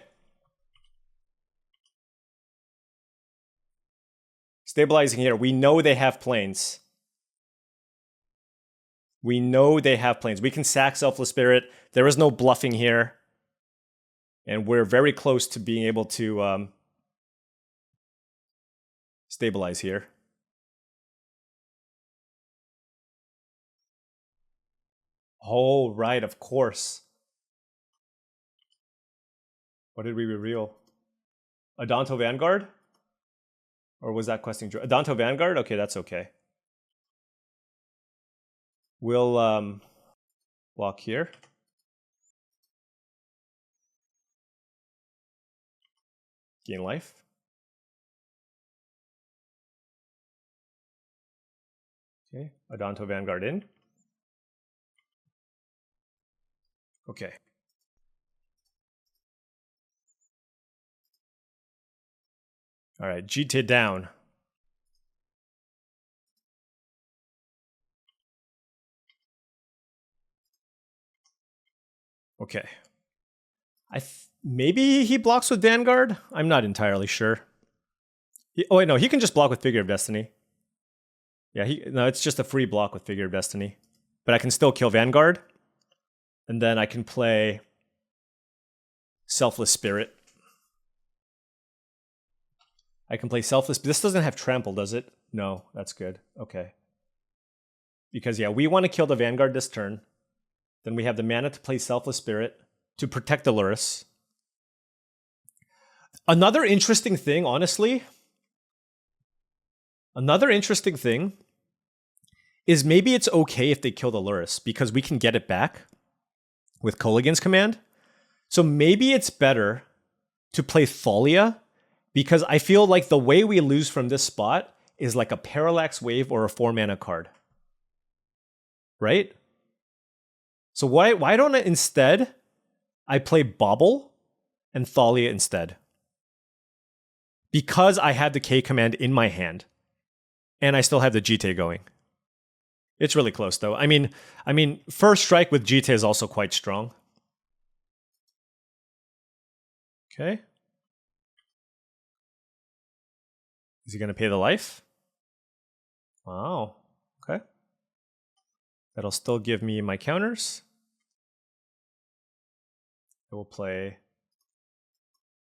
Stabilizing here. We know they have Plains. We know they have Plains. We can sack Selfless Spirit. There is no bluffing here. And we're very close to being able to stabilize here. Oh, right, of course. What did we reveal? Adonto Vanguard? Or was that questing Druid? Adonto Vanguard? Okay, that's okay. We'll block here. Gain life. Okay, Adonto Vanguard in. Okay. All right, GT down. Okay. Maybe he blocks with Vanguard? I'm not entirely sure. Oh wait, no, he can just block with Figure of Destiny. Yeah, no, it's just a free block with Figure of Destiny. But I can still kill Vanguard. And then I can play Selfless Spirit. I can play Selfless. This doesn't have Trample, does it? No, that's good. Okay. Because, yeah, we want to kill the Vanguard this turn. Then we have the mana to play Selfless Spirit to protect the Lurrus. Another interesting thing, honestly, is maybe it's okay if they kill the Lurrus because we can get it back with Kolaghan's command. So maybe it's better to play Thalia because I feel like the way we lose from this spot is like a Parallax Wave or a 4-mana card. Right? So why don't I instead play Bobble and Thalia instead? Because I have the K command in my hand. And I still have the GT going. It's really close though. I mean, first strike with GT is also quite strong. Okay. Is he going to pay the life? Wow. Okay. That'll still give me my counters. I will play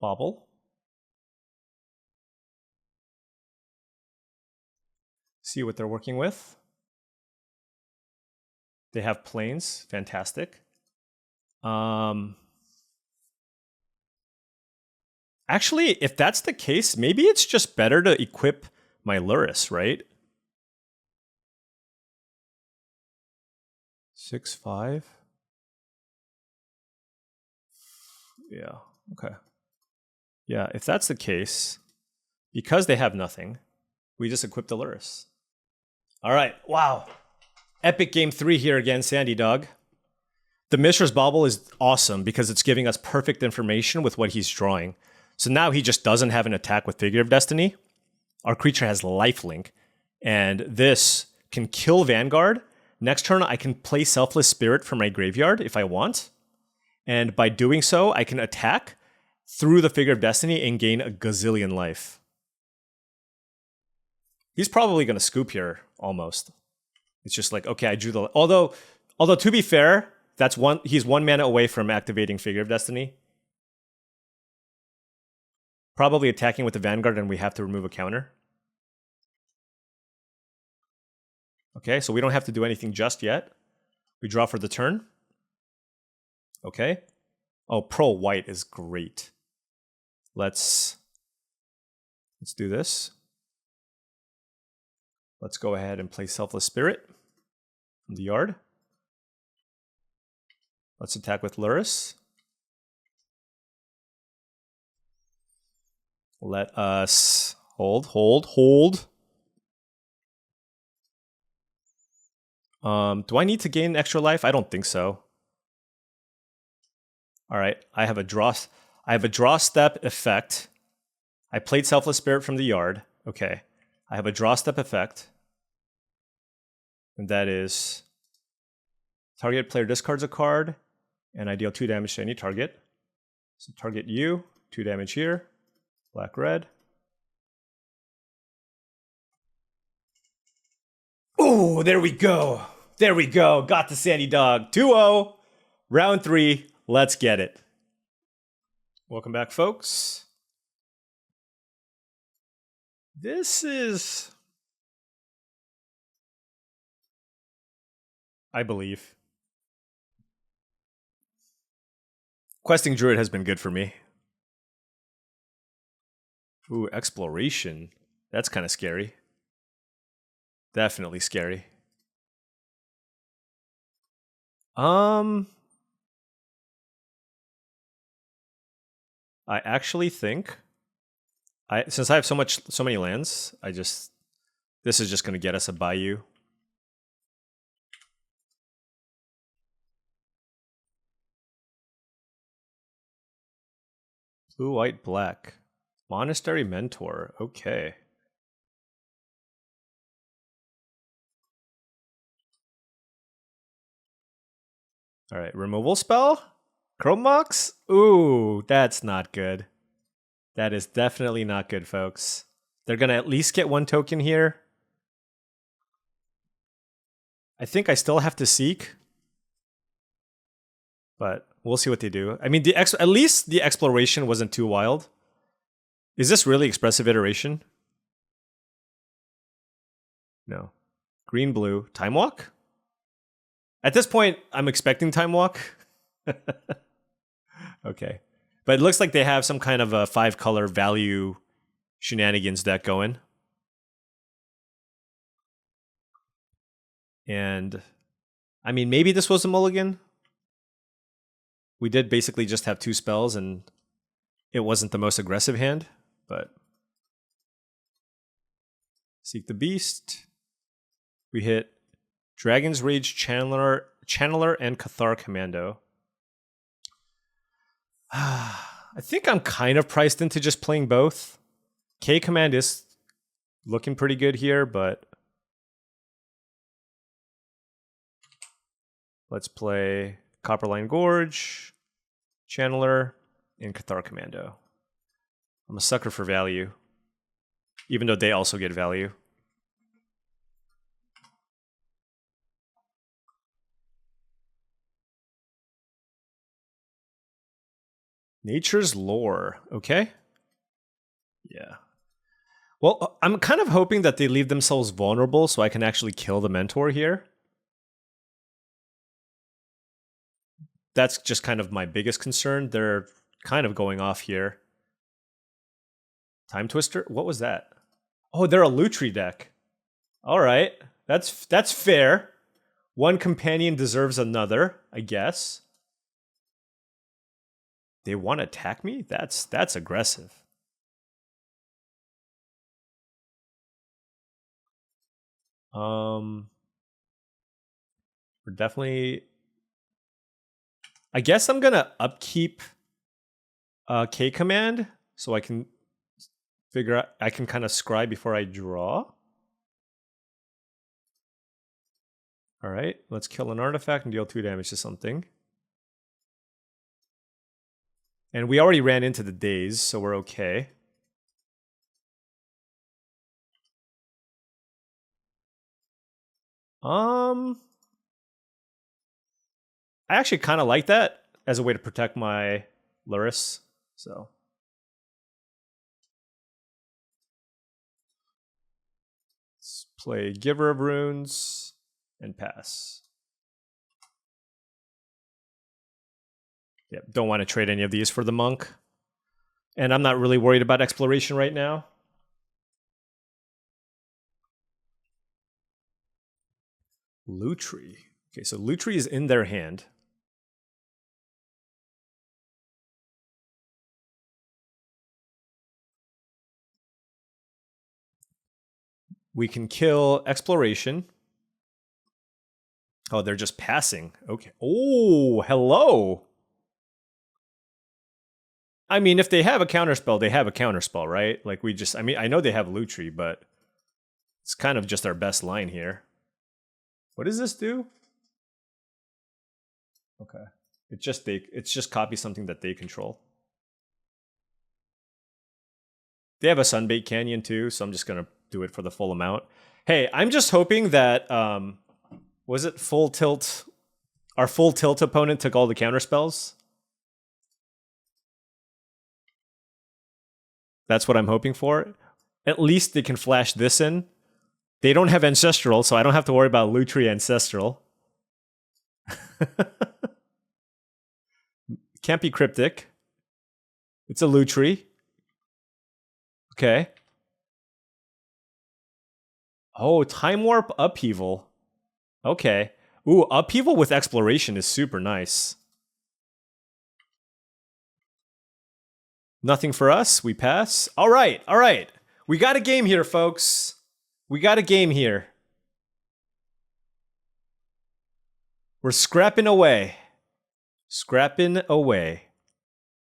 Bobble. See what they're working with. They have planes. Fantastic. Actually, if that's the case, maybe it's just better to equip my Lurrus, right? 6/5. Yeah, okay. Yeah, if that's the case, because they have nothing, we just equip the Lurrus. All right, wow. Epic game 3 here again, Sandy Dog. The Mishra's Bobble is awesome because it's giving us perfect information with what he's drawing. So now he just doesn't have an attack with Figure of Destiny. Our creature has lifelink, and this can kill Vanguard. Next turn, I can play Selfless Spirit from my graveyard if I want. And by doing so, I can attack through the Figure of Destiny and gain a gazillion life. He's probably going to scoop here, almost. It's just like, okay, I drew the... Although to be fair, he's 1 mana away from activating Figure of Destiny. Probably attacking with the Vanguard and we have to remove a counter. Okay, so we don't have to do anything just yet. We draw for the turn. Okay. Oh, Pro White is great. Let's do this. Let's go ahead and play Selfless Spirit from the yard. Let's attack with Lurrus. Let us hold. Do I need to gain extra life? I don't think so. All right, I have a draw step effect. I played Selfless Spirit from the yard. Okay, I have a draw step effect, and that is target player discards a card, and I deal 2 damage to any target. So target you, 2 damage here. Black, red. Oh, there we go. There we go. Got the Sandy Dog. 2-0. Round 3. Let's get it. Welcome back, folks. This is... I believe. Questing Druid has been good for me. Ooh, exploration. That's kind of scary. Definitely scary. I actually think since I have so many lands, this is just gonna get us a Bayou. Blue, white, black. Monastery Mentor. Okay. All right, removal spell? Chrome Mox? Ooh, that's not good. That is definitely not good, folks. They're gonna at least get one token here. I think I still have to seek. But we'll see what they do. I mean, at least the exploration wasn't too wild. Is this really expressive iteration? No. Green, blue. Time Walk? At this point, I'm expecting Time Walk. Okay. But it looks like they have some kind of a 5-color value shenanigans deck going. And, I mean, maybe this was a mulligan. We did basically just have 2 spells, and it wasn't the most aggressive hand, but... Seek the Beast. We hit Dragon's Rage, Channeler, and Cathar Commando. I think I'm kind of priced into just playing both. K Command is looking pretty good here, but... Let's play Copperline Gorge, Channeler, and Cathar Commando. I'm a sucker for value, even though they also get value. Nature's Lore, okay? Yeah. Well, I'm kind of hoping that they leave themselves vulnerable so I can actually kill the Mentor here. That's just kind of my biggest concern. They're kind of going off here. Time Twister? What was that? Oh, they're a Lutri deck. All right. That's fair. One companion deserves another, I guess. They want to attack me? That's aggressive. We're definitely... I guess I'm gonna upkeep K command so I can figure out, I can kind of scry before I draw. All right, let's kill an artifact and deal 2 damage to something. And we already ran into the daze, so we're okay. I actually kind of like that as a way to protect my Lurrus, so. Let's play Giver of Runes and pass. Yep, don't want to trade any of these for the Monk. And I'm not really worried about exploration right now. Lutri. Okay, so Lutri is in their hand. We can kill exploration. Oh, they're just passing. Okay. Oh, hello. I mean, if they have a counterspell, they have a counterspell, right? Like I mean, I know they have Lutri, but it's kind of just our best line here. What does this do? Okay. It's just copy something that they control. They have a Sunbait Canyon too, so I'm just gonna do it for the full amount. Hey, I'm just hoping that was it full tilt? Our full tilt opponent took all the counterspells. That's what I'm hoping for. At least they can flash this in. They don't have Ancestral, so I don't have to worry about Lutri Ancestral. Can't be Cryptic. It's a Lutri. Okay. Oh, Time Warp Upheaval. Okay. Ooh, Upheaval with Exploration is super nice. Nothing for us. We pass. All right. All right. We got a game here, folks. We got a game here. We're scrapping away. Scrapping away.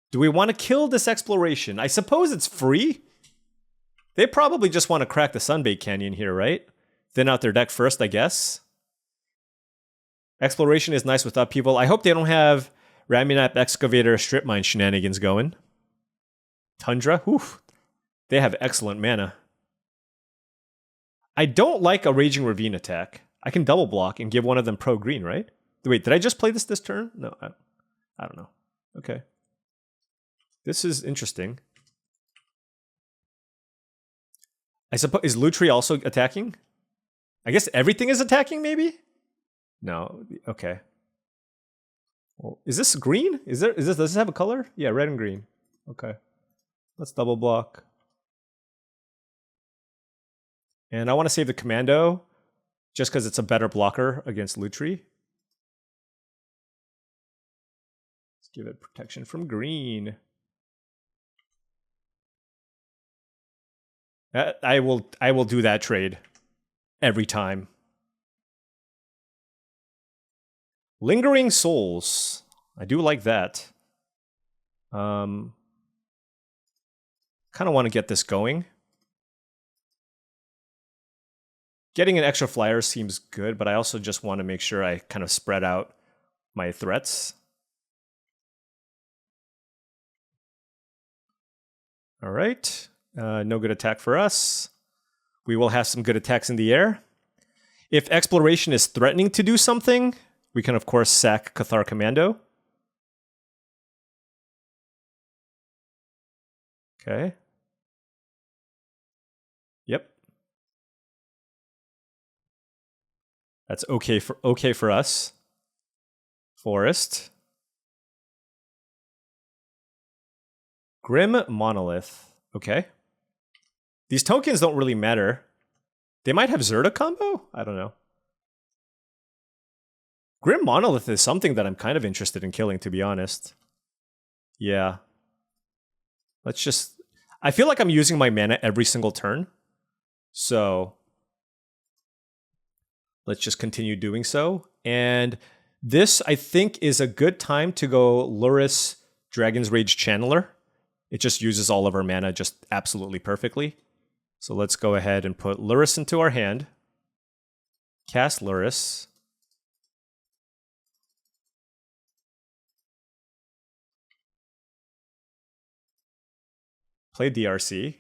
Do we want to kill this exploration? I suppose it's free. They probably just want to crack the Sunbait Canyon here, right? Thin out their deck first, I guess. Exploration is nice with upheaval. I hope they don't have Ramunap Excavator Strip Mine shenanigans going. Tundra? Whew. They have excellent mana. I don't like a Raging Ravine attack. I can double block and give one of them pro green, right? Wait, did I just play this turn? No, I don't know. Okay. This is interesting. I suppose, is Lutri also attacking? I guess everything is attacking, maybe? No, okay. Well, is this green? Does this have a color? Yeah, red and green. Okay. Let's double block. And I want to save the commando just because it's a better blocker against Lutri. Let's give it protection from green. I will do that trade every time. Lingering Souls. I do like that. Kind of want to get this going. Getting an extra flyer seems good, but I also just want to make sure I kind of spread out my threats. All right. No good attack for us. We will have some good attacks in the air. If Exploration is threatening to do something, we can, of course, sack Cathar Commando. Okay. Yep. That's okay for us. Forest. Grim Monolith. Okay. These tokens don't really matter. They might have Zerta combo? I don't know. Grim Monolith is something that I'm kind of interested in killing, to be honest. Yeah. Let's just... I feel like I'm using my mana every single turn. So... let's just continue doing so. And this, I think, is a good time to go Lurrus Dragon's Rage Channeler. It just uses all of our mana just absolutely perfectly. So let's go ahead and put Lurrus into our hand. Cast Lurrus. Play DRC.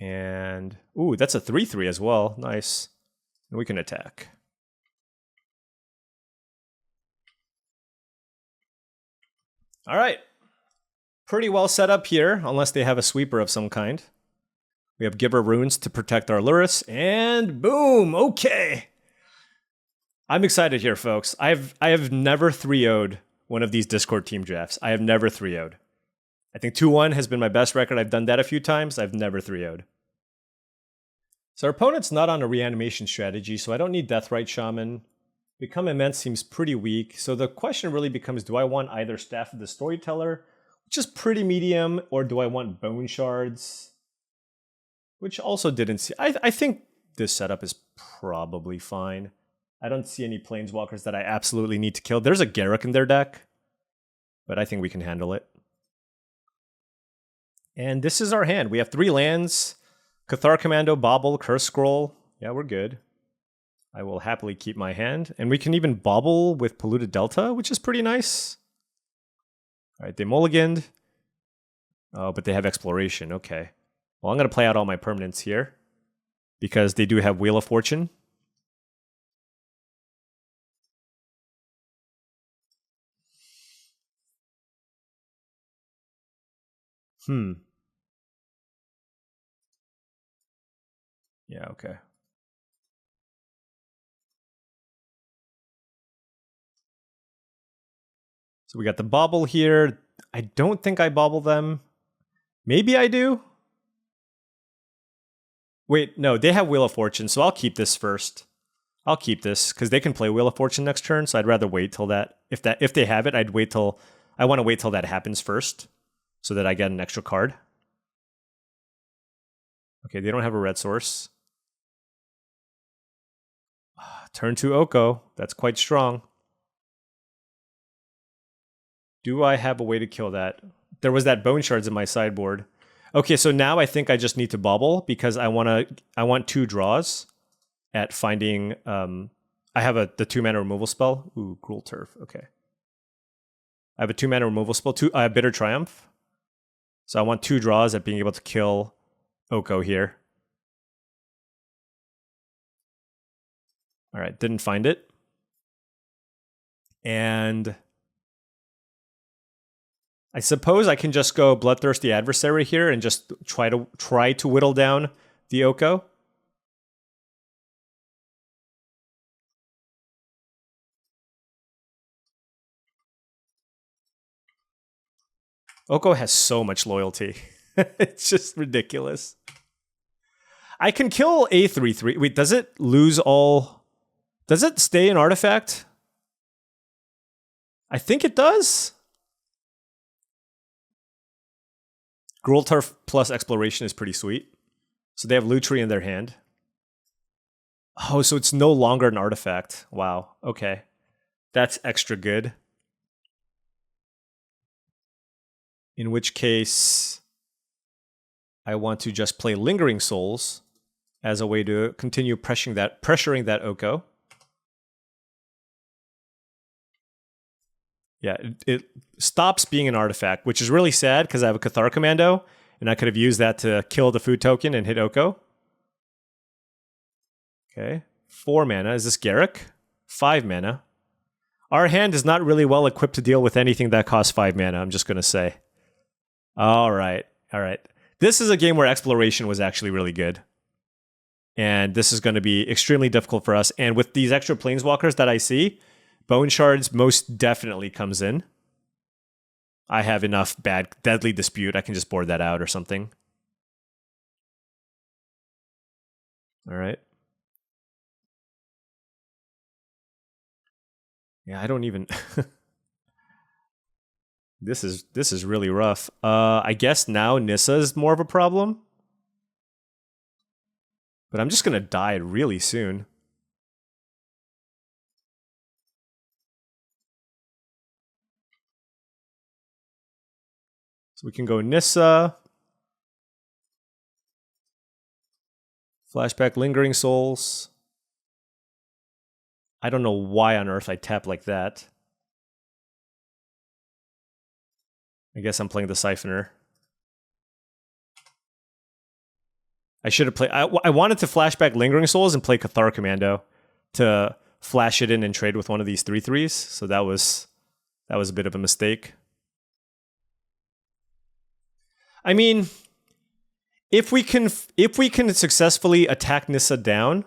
And, ooh, that's a 3/3 as well. Nice. And we can attack. All right. Pretty well set up here, unless they have a sweeper of some kind. We have Giver Runes to protect our Lurrus, and boom! Okay! I'm excited here, folks. I have never 3-0'd one of these Discord team drafts. I have never 3-0'd. I think 2-1 has been my best record. I've done that a few times. I've never 3-0'd. So our opponent's not on a reanimation strategy, so I don't need Deathrite Shaman. Become Immense seems pretty weak, so the question really becomes, do I want either Staff of the Storyteller, which is pretty medium, or do I want Bone Shards? Which also didn't see... I think this setup is probably fine. I don't see any Planeswalkers that I absolutely need to kill. There's a Garruk in their deck, but I think we can handle it. And this is our hand. We have 3 lands. Cathar Commando, Bobble, Curse Scroll. Yeah, we're good. I will happily keep my hand. And we can even Bobble with Polluted Delta, which is pretty nice. All right, they mulliganed. Oh, but they have Exploration. Okay. Well, I'm going to play out all my permanents here because they do have Wheel of Fortune. Yeah, okay. So we got the Bobble here. I don't think I bobble them. Maybe I do. Wait, no, they have Wheel of Fortune, so I'll keep this first. I'll keep this because they can play Wheel of Fortune next turn, so I'd rather wait till that. If they have it, I want to wait till that happens first, so that I get an extra card. Okay, they don't have a red source. Turn 2 Oko. That's quite strong. Do I have a way to kill that? There was that Bone Shards in my sideboard. Okay, so now I think I just need to bobble because I want 2 draws at finding. I have the 2-mana removal spell. Ooh, Cruel Turf. Okay. I have a 2-mana removal spell. Bitter Triumph. So I want 2 draws at being able to kill Oko here. All right, didn't find it. And I suppose I can just go Bloodthirsty Adversary here and just try to whittle down the Oko. Oko has so much loyalty. It's just ridiculous. I can kill a 3/3. Wait, does it lose all? Does it stay an artifact? I think it does. Gruul Turf plus Exploration is pretty sweet. So they have Lutri in their hand. Oh, so it's no longer an artifact. Wow. Okay. That's extra good. In which case, I want to just play Lingering Souls as a way to continue pressuring that Oko. Yeah, it stops being an artifact, which is really sad because I have a Cathar Commando, and I could have used that to kill the food token and hit Oko. Okay, 4 mana. Is this Garruk? 5 mana. Our hand is not really well equipped to deal with anything that costs 5 mana, I'm just going to say. All right. This is a game where Exploration was actually really good. And this is going to be extremely difficult for us. And with these extra Planeswalkers that I see, Bone Shards most definitely comes in. I have enough Deadly Dispute. I can just board that out or something. All right. Yeah, I don't even... This is really rough. I guess now Nissa is more of a problem. But I'm just going to die really soon. So we can go Nissa. Flashback Lingering Souls. I don't know why on earth I tap like that. I guess I'm playing the Siphoner. I should have played... I wanted to flashback Lingering Souls and play Cathar Commando to flash it in and trade with one of these 3/3s. So that was a bit of a mistake. I mean, if we can successfully attack Nissa down...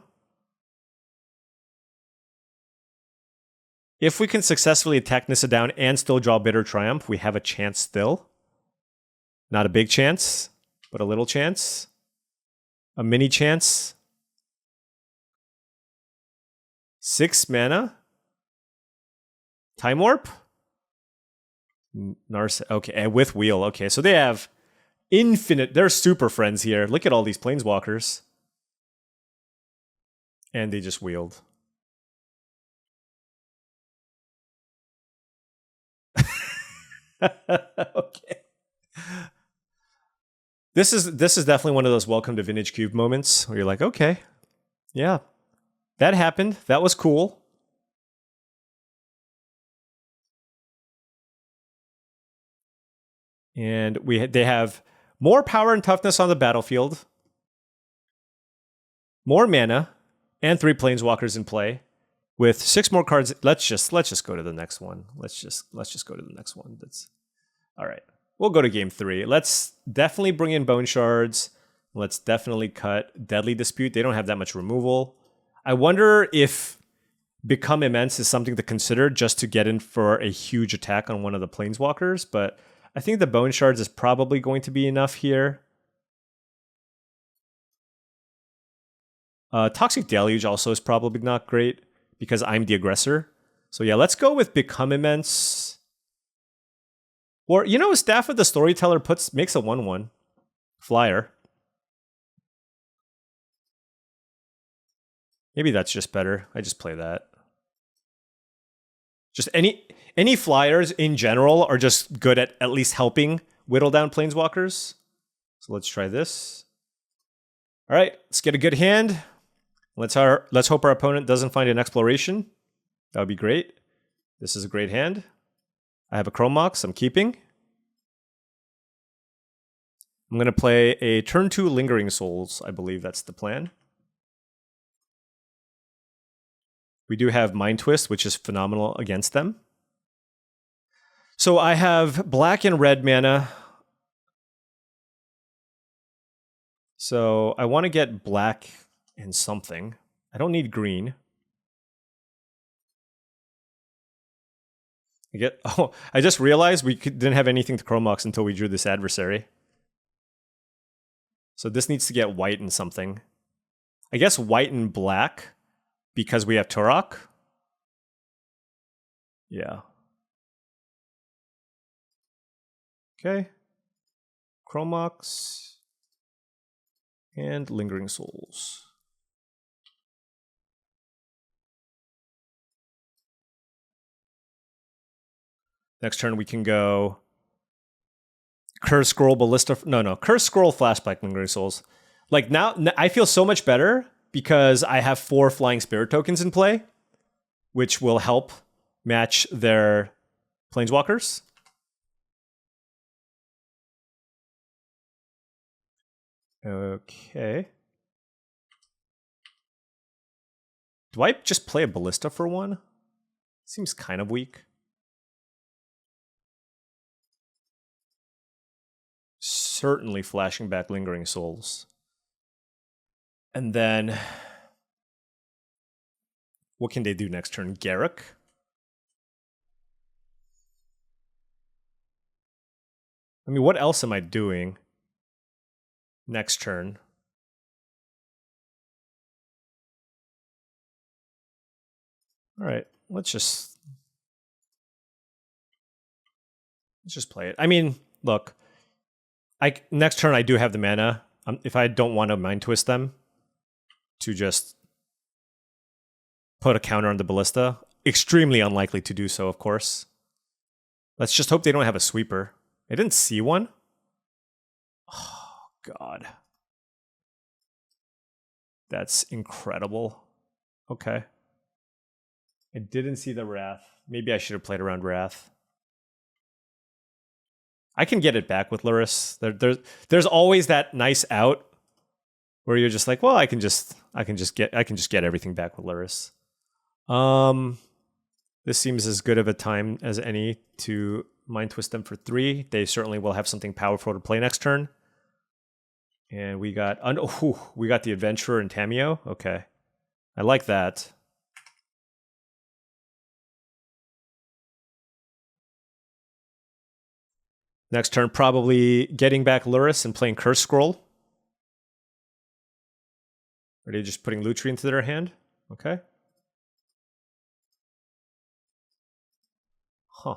If we can successfully attack Nissa down and still draw Bitter Triumph, we have a chance still. Not a big chance, but a little chance. A mini chance. 6 mana. Time Warp? Okay, with Wheel. Okay, so they have infinite... They're super friends here. Look at all these Planeswalkers. And they just wheeled. Okay. This is definitely one of those welcome to Vintage Cube moments where you're like, okay, yeah, that happened. That was cool. And they have more power and toughness on the battlefield, more mana, and 3 Planeswalkers in play. With 6 more cards, let's just go to the next one. Let's just go to the next one. That's all right. We'll go to game 3. Let's definitely bring in Bone Shards. Let's definitely cut Deadly Dispute. They don't have that much removal. I wonder if Become Immense is something to consider just to get in for a huge attack on one of the Planeswalkers. But I think the Bone Shards is probably going to be enough here. Toxic Deluge also is probably not great because I'm the aggressor. So yeah, let's go with Become Immense. Or, you know, Staff of the Storyteller makes a 1/1 flyer. Maybe that's just better. I just play that. Just any flyers in general are just good at least helping whittle down planeswalkers. So let's try this. All right, let's get a good hand. Let's hope our opponent doesn't find an exploration. That would be great. This is a great hand. I have a Chrome Mox I'm keeping. I'm going to play a turn 2 Lingering Souls. I believe that's the plan. We do have Mind Twist, which is phenomenal against them. So I have black and red mana. So I want to get black and something. I don't need green. I just realized we didn't have anything to Chrome Mox until we drew this adversary. So this needs to get white and something. I guess white and black because we have Turok. Yeah. Okay. Chrome Mox and Lingering Souls. Next turn we can go Curse Scroll Ballista. No. Curse Scroll Flashback Lingering Souls. Like now I feel so much better because I have 4 Flying Spirit tokens in play, which will help match their planeswalkers. Okay. Do I just play a Ballista for 1? Seems kind of weak. Certainly flashing back Lingering Souls. And then what can they do next turn? Garruk? I mean, what else am I doing next turn? All right, let's just play it. I mean, look, next turn I do have the mana. If I don't want to Mind Twist them to just put a counter on the Ballista, extremely unlikely to do so, of course. Let's just hope they don't have a sweeper. I didn't see one. Oh, God. That's incredible. Okay. I didn't see the Wrath. Maybe I should have played around Wrath. I can get it back with Lurrus. There's always that nice out where you're just like, well, I can just get everything back with Lurrus. This seems as good of a time as any to Mind Twist them for 3. They certainly will have something powerful to play next turn. And we got the Adventurer and Tamiyo. Okay, I like that. Next turn, probably getting back Lurrus and playing Curse Scroll. Are they just putting Lutri into their hand? Okay. Huh.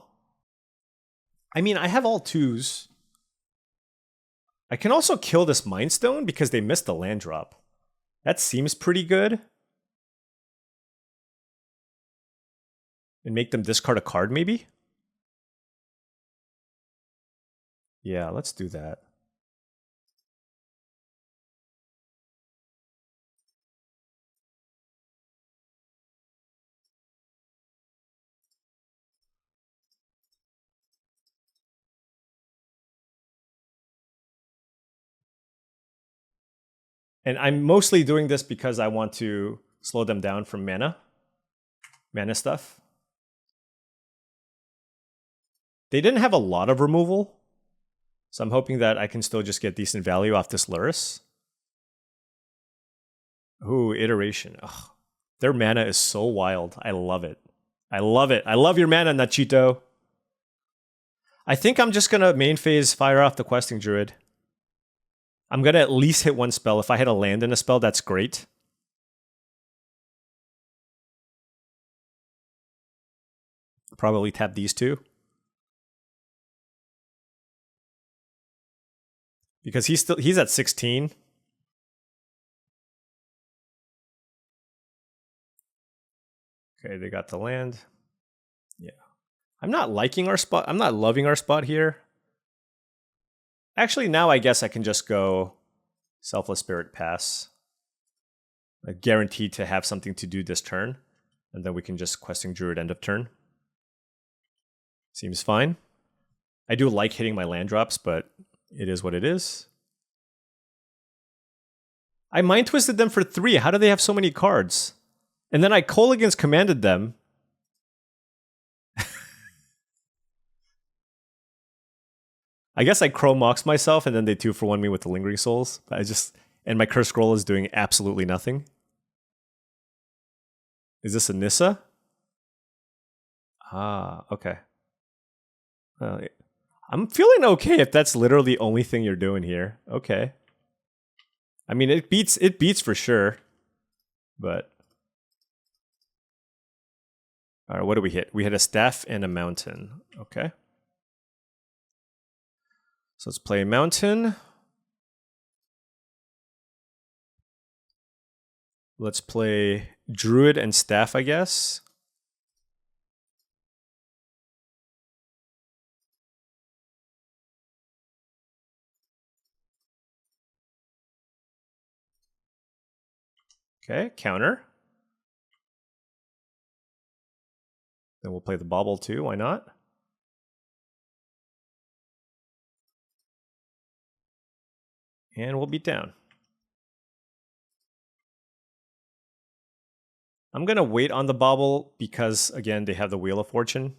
I mean, I have all 2s. I can also kill this Mind Stone because they missed the land drop. That seems pretty good. And make them discard a card, maybe? Yeah, let's do that. And I'm mostly doing this because I want to slow them down from mana stuff. They didn't have a lot of removal, so I'm hoping that I can still just get decent value off this Lurrus. Ooh, Iteration. Ugh. Their mana is so wild. I love it. I love it. I love your mana, Nachito. I think I'm just gonna main phase fire off the Questing Druid. I'm gonna at least hit one spell. If I hit a land in a spell, that's great. Probably tap these two. Because he's at 16. Okay, they got the land. Yeah. I'm not liking our spot. I'm not loving our spot here. Actually, now I guess I can just go Selfless Spirit pass. Guaranteed to have something to do this turn. And then we can just Questing Druid end of turn. Seems fine. I do like hitting my land drops, but it is what it is. I Mind Twisted them for 3. How do they have so many cards? And then I Kolaghan's commanded them. I guess I Chrome Mox myself, and then they 2-for-1 me with the Lingering Souls. And my Curse Scroll is doing absolutely nothing. Is this a Nissa? Ah, okay. I'm feeling okay if that's literally the only thing you're doing here. Okay. I mean, it beats for sure. But all right, what do we hit? We hit a Staff and a Mountain. Okay. So let's play Mountain. Let's play Druid and Staff, I guess. Okay, counter. Then we'll play the Bauble too, why not? And we'll beat down. I'm gonna wait on the Bauble because, again, they have the Wheel of Fortune.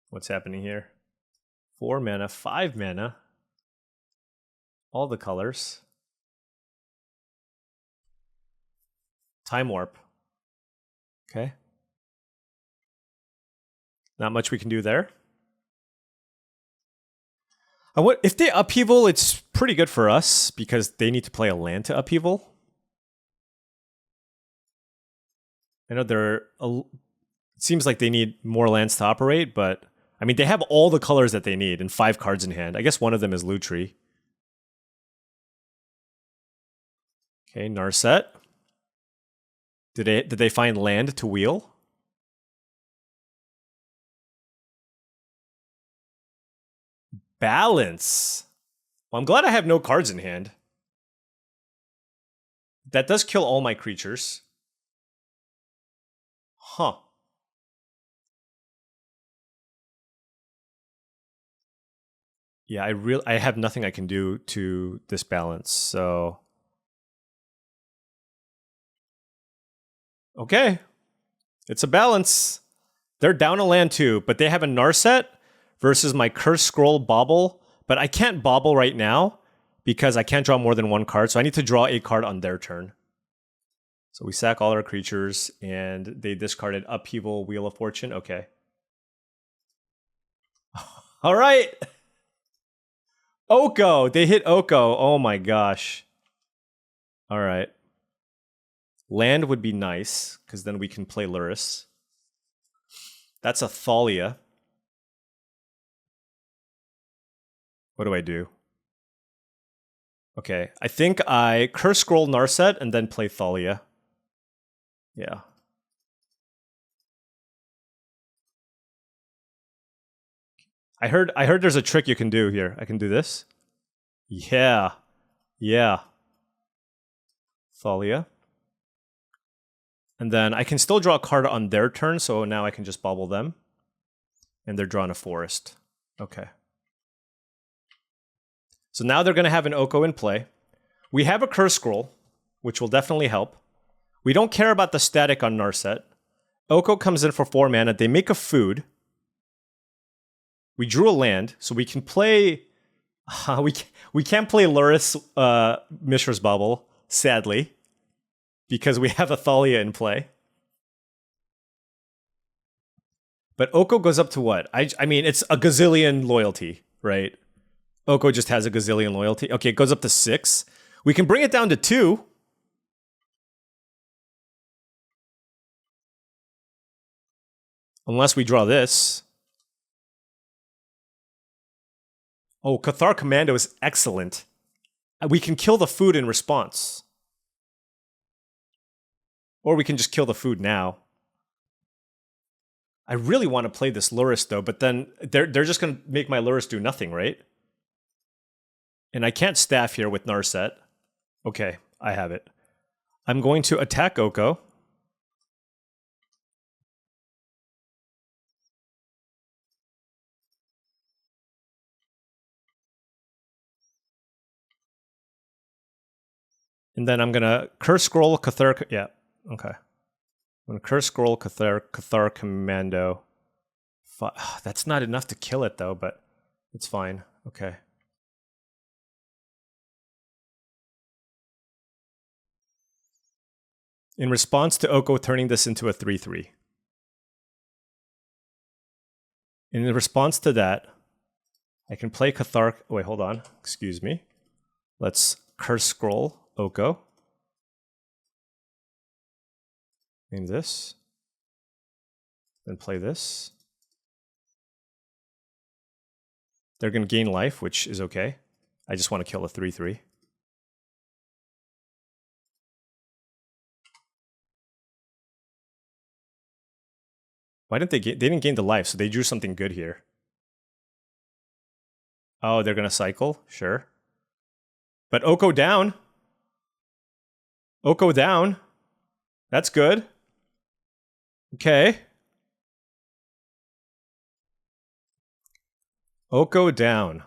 What's happening here? 4 mana, 5 mana. All the colors. Time Warp. Okay. Not much we can do there. If they Upheaval, it's pretty good for us because they need to play a land to Upheaval. I know it seems like they need more lands to operate, but I mean, they have all the colors that they need and 5 cards in hand. I guess one of them is Lutri. Okay, Narset. Did they find land to wheel? Balance. Well, I'm glad I have no cards in hand. That does kill all my creatures. Huh. Yeah, I have nothing I can do to this balance, so okay. It's a balance. They're down a land too, but they have a Narset versus my Curse Scroll Bauble, but I can't Bauble right now because I can't draw more than 1 card, so I need to draw a card on their turn. So we sack all our creatures, and they discarded Upheaval, Wheel of Fortune. Okay. All right. Oko. They hit Oko. Oh my gosh. All right. Land would be nice, because then we can play Lurrus. That's a Thalia. What do I do? Okay, I think I Curse Scroll Narset and then play Thalia. Yeah. I heard there's a trick you can do here. I can do this. Yeah. Yeah. Thalia. And then I can still draw a card on their turn, so now I can just Bauble them. And they're drawing a Forest. Okay. So now they're going to have an Oko in play. We have a Curse Scroll, which will definitely help. We don't care about the static on Narset. Oko comes in for 4 mana. They make a food. We drew a land, so we can play... we can't play Lurrus Mishra's Bauble, sadly, because we have a Thalia in play. But Oko goes up to what? I mean, it's a gazillion loyalty, right? Oko just has a gazillion loyalty. Okay, it goes up to 6. We can bring it down to 2. Unless we draw this. Oh, Cathar Commando is excellent. We can kill the food in response. Or we can just kill the food now. I really want to play this Lurrus though, but then they're just going to make my Lurrus do nothing, right? And I can't staff here with Narset. Okay, I have it. I'm going to attack Oko. And then I'm going to Curse Scroll Cathar... Yeah, okay. I'm going to Curse Scroll Cathar Commando. That's not enough to kill it, though, but it's fine. Okay. In response to Oko turning this into a 3/3. In response to that, I can play Cathar... Wait, hold on. Excuse me. Let's Curse Scroll Oko. Name this. Then play this. They're going to gain life, which is okay. I just want to kill a 3/3. Why didn't they get... They didn't gain the life, so they drew something good here. Oh, they're going to cycle? Sure. But Oko down. Oko down. That's good. Okay. Oko down.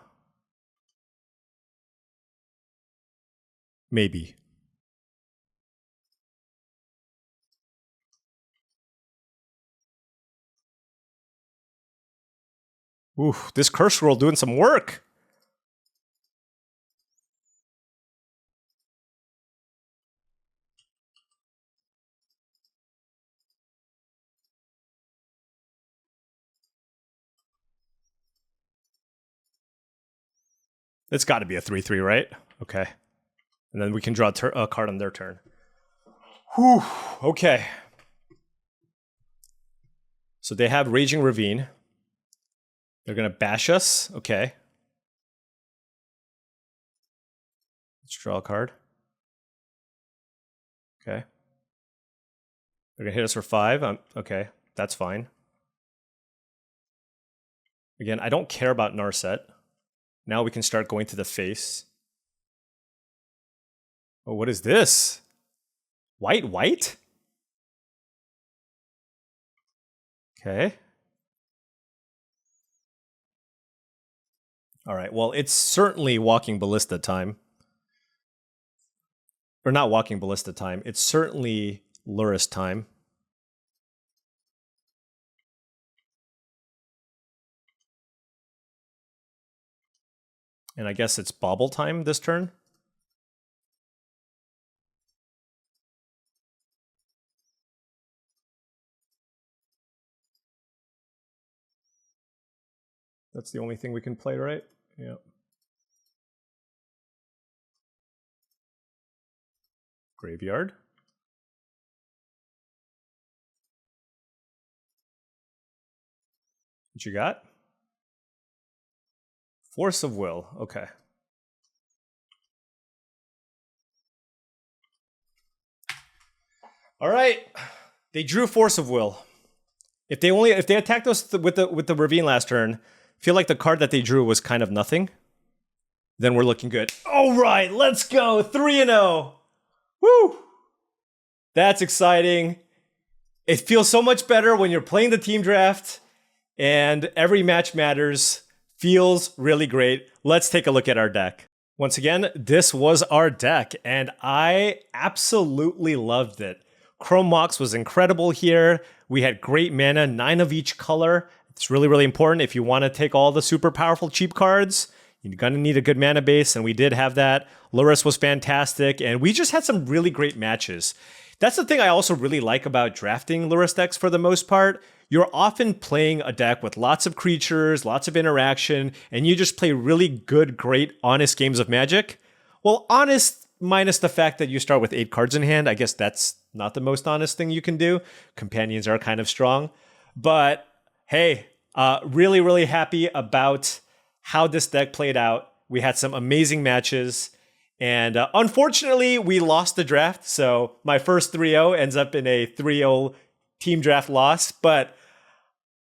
Maybe. Ooh, this curse scroll doing some work. It's got to be a 3/3, right? Okay. And then we can draw a card on their turn. Whew. Okay. So they have Raging Ravine. They're going to bash us. Okay. Let's draw a card. Okay. They're going to hit us for 5. Okay. That's fine. Again, I don't care about Narset. Now we can start going to the face. Oh, what is this? White? Okay. All right, well, it's certainly Walking Ballista time. Or not Walking Ballista time. It's certainly Lurrus time. And I guess it's Bauble time this turn. That's the only thing we can play, right? Yeah. Graveyard. What you got? Force of Will. Okay. All right. They drew Force of Will. If they attacked us with the Ravine last turn, feel like the card that they drew was kind of nothing, then we're looking good. All right, let's go. 3-0. Woo! That's exciting. It feels so much better when you're playing the team draft and every match matters. Feels really great. Let's take a look at our deck. Once again, this was our deck, and I absolutely loved it. Chrome Mox was incredible here. We had great mana, 9 of each color. It's really, really important. If you want to take all the super powerful cheap cards, you're going to need a good mana base, and we did have that. Lurrus was fantastic, and we just had some really great matches. That's the thing I also really like about drafting Lurrus decks for the most part. you're often playing a deck with lots of creatures, lots of interaction, and you just play really good, great, honest games of Magic. Well, honest minus the fact that you start with 8 cards in hand. I guess that's not the most honest thing you can do. Companions are kind of strong. But hey, really, really happy about how this deck played out. We had some amazing matches. And unfortunately, we lost the draft. So my first 3-0 ends up in a 3-0 team draft loss. But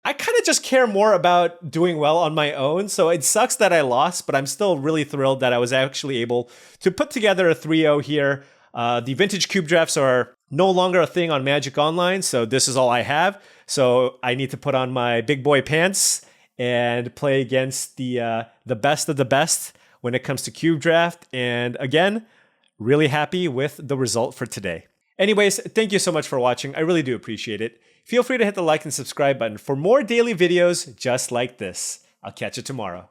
I kind of just care more about doing well on my own. So it sucks that I lost, but I'm still really thrilled that I was actually able to put together a 3-0 here. The vintage cube drafts are no longer a thing on Magic Online. So this is all I have. So I need to put on my big boy pants and play against the best of the best when it comes to cube draft. And again, really happy with the result for today. Anyways, thank you so much for watching. I really do appreciate it. Feel free to hit the like and subscribe button for more daily videos just like this. I'll catch you tomorrow.